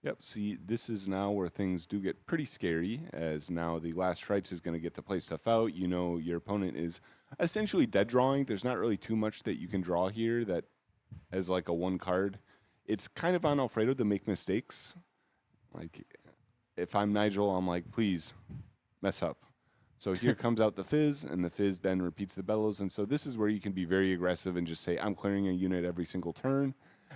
Yep, see, this is now where things do get pretty scary, as now the last rites is going to get to play stuff out. You know, your opponent is essentially dead drawing. There's not really too much that you can draw here that has like a 1 card. It's kind of on Alfredo to make mistakes. Like, if I'm Nigel, I'm like, please, mess up. So here comes out the Fizz, and the Fizz then repeats the Bellows. And so this is where you can be very aggressive and just say, I'm clearing a unit every single turn.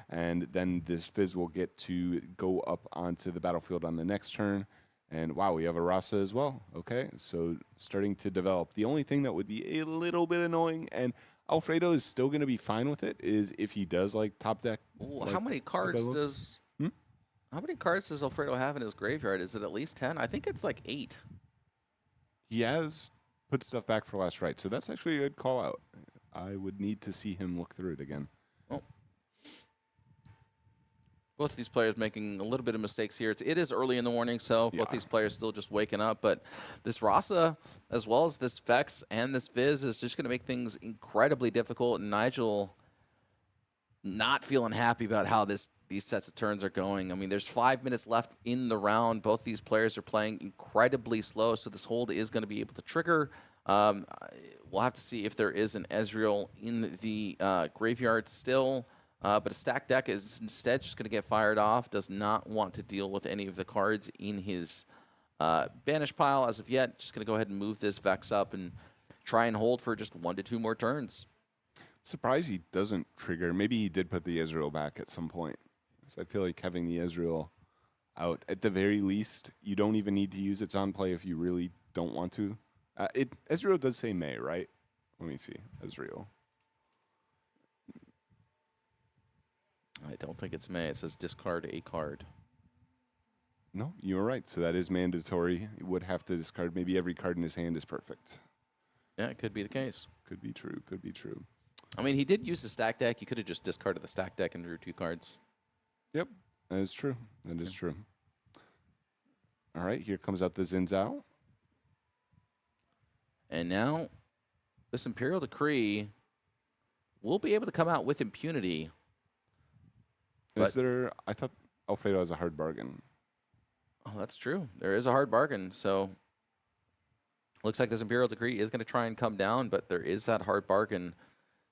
And then this Fizz will get to go up onto the battlefield on the next turn. And wow, we have a Rasa as well. Okay, so starting to develop. The only thing that would be a little bit annoying, and Alfredo is still going to be fine with it, is if he does like top deck. Like, how many cards does Alfredo have in his graveyard? Is it at least 10? I think it's like 8. He has put stuff back for last right, so that's actually a good call out. I would need to see him look through it again. Oh. Both of these players making a little bit of mistakes here. It is early in the morning, so both these players still just waking up. But this Rasa, as well as this Vex and this Fizz, is just going to make things incredibly difficult. And Nigel not feeling happy about how these sets of turns are going. I mean, there's 5 minutes left in the round. Both these players are playing incredibly slow, so this hold is going to be able to trigger. We'll have to see if there is an Ezreal in the graveyard still. But a stack deck is instead just going to get fired off. Does not want to deal with any of the cards in his banish pile as of yet. Just going to go ahead and move this Vex up and try and hold for just 1 to 2 more turns. Surprised he doesn't trigger. Maybe he did put the Ezreal back at some point. So I feel like having the Ezreal out, at the very least, you don't even need to use its on play if you really don't want to. Ezreal does say May, right? Let me see. Ezreal. I don't think it's May. It says discard a card. No, you were right. So that is mandatory. He would have to discard. Maybe every card in his hand is perfect. Yeah, it could be the case. Could be true. Could be true. I mean, he did use the stack deck. You could have just discarded the stack deck and drew 2 cards. Yep, that is true. That is true. All right, here comes out the Xin Zhao. And now, this Imperial Decree will be able to come out with impunity. Is there... I thought Alfredo has a hard bargain. Oh, that's true. There is a hard bargain, so... looks like this Imperial Decree is going to try and come down, but there is that hard bargain.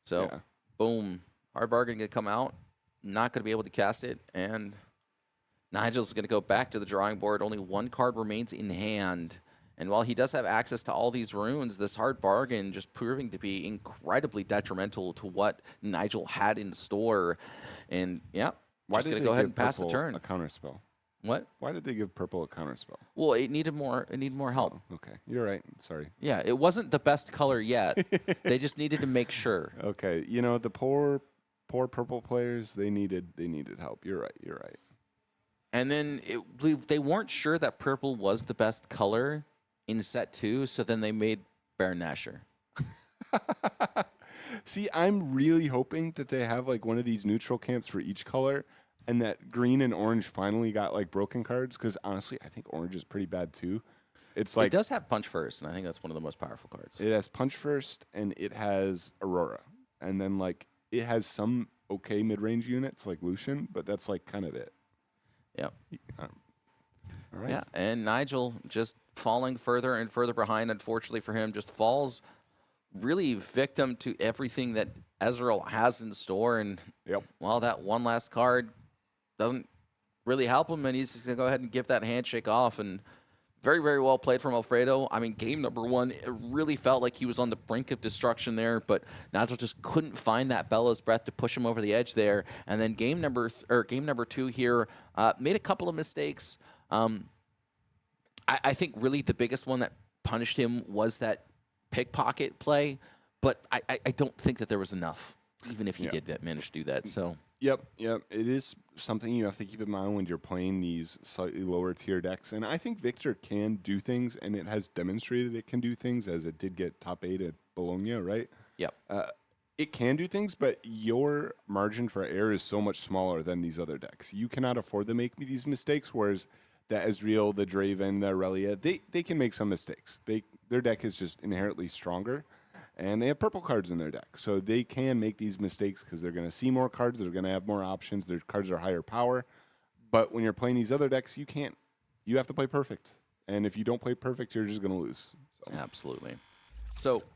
So, boom. Hard bargain going to come out. Not going to be able to cast it, and Nigel's going to go back to the drawing board. Only 1 card remains in hand. And while he does have access to all these runes, this hard bargain just proving to be incredibly detrimental to what Nigel had in store. And, yeah, just going to go ahead and pass the turn. A counterspell. What? Why did they give purple a counterspell? Well, it needed more help. Oh, okay, you're right. Sorry. Yeah, it wasn't the best color yet. They just needed to make sure. Okay, you know, the poor purple players, they needed help. You're right. You're right. And then they weren't sure that purple was the best color in set 2, so then they made Baron Nashor. See, I'm really hoping that they have like one of these neutral camps for each color, and that green and orange finally got like broken cards, because honestly, I think orange is pretty bad too. It's It like does have punch first, and I think that's one of the most powerful cards. it has punch first, and it has Aurora, and then like it has some okay mid-range units like Lucian, but that's like kind of it. Yeah. All right. Yeah, and Nigel just falling further and further behind, unfortunately for him, just falls really victim to everything that Ezreal has in store. And, Yep. well, that one last card doesn't really help him, and he's just going to go ahead and give that handshake off. And very, very well played from Alfredo. I mean, game number one, it really felt like he was on the brink of destruction there, but Nigel just couldn't find that Bella's breath to push him over the edge there. And then game number two here, made a couple of mistakes. I think really the biggest one that punished him was that pickpocket play, but I don't think that there was enough, even if he did manage to do that. So. Yep. It is something you have to keep in mind when you're playing these slightly lower tier decks. And I think Viktor can do things, and it has demonstrated it can do things, as it did get top 8 at Bologna, right? Yep. It can do things, but your margin for error is so much smaller than these other decks. You cannot afford to make these mistakes, whereas the Ezreal, the Draven, the Aurelia, they can make some mistakes. Their deck is just inherently stronger. And they have purple cards in their deck. So they can make these mistakes because they're going to see more cards. They're going to have more options. Their cards are higher power. But when you're playing these other decks, you can't. You have to play perfect. And if you don't play perfect, you're just going to lose. So. Absolutely. So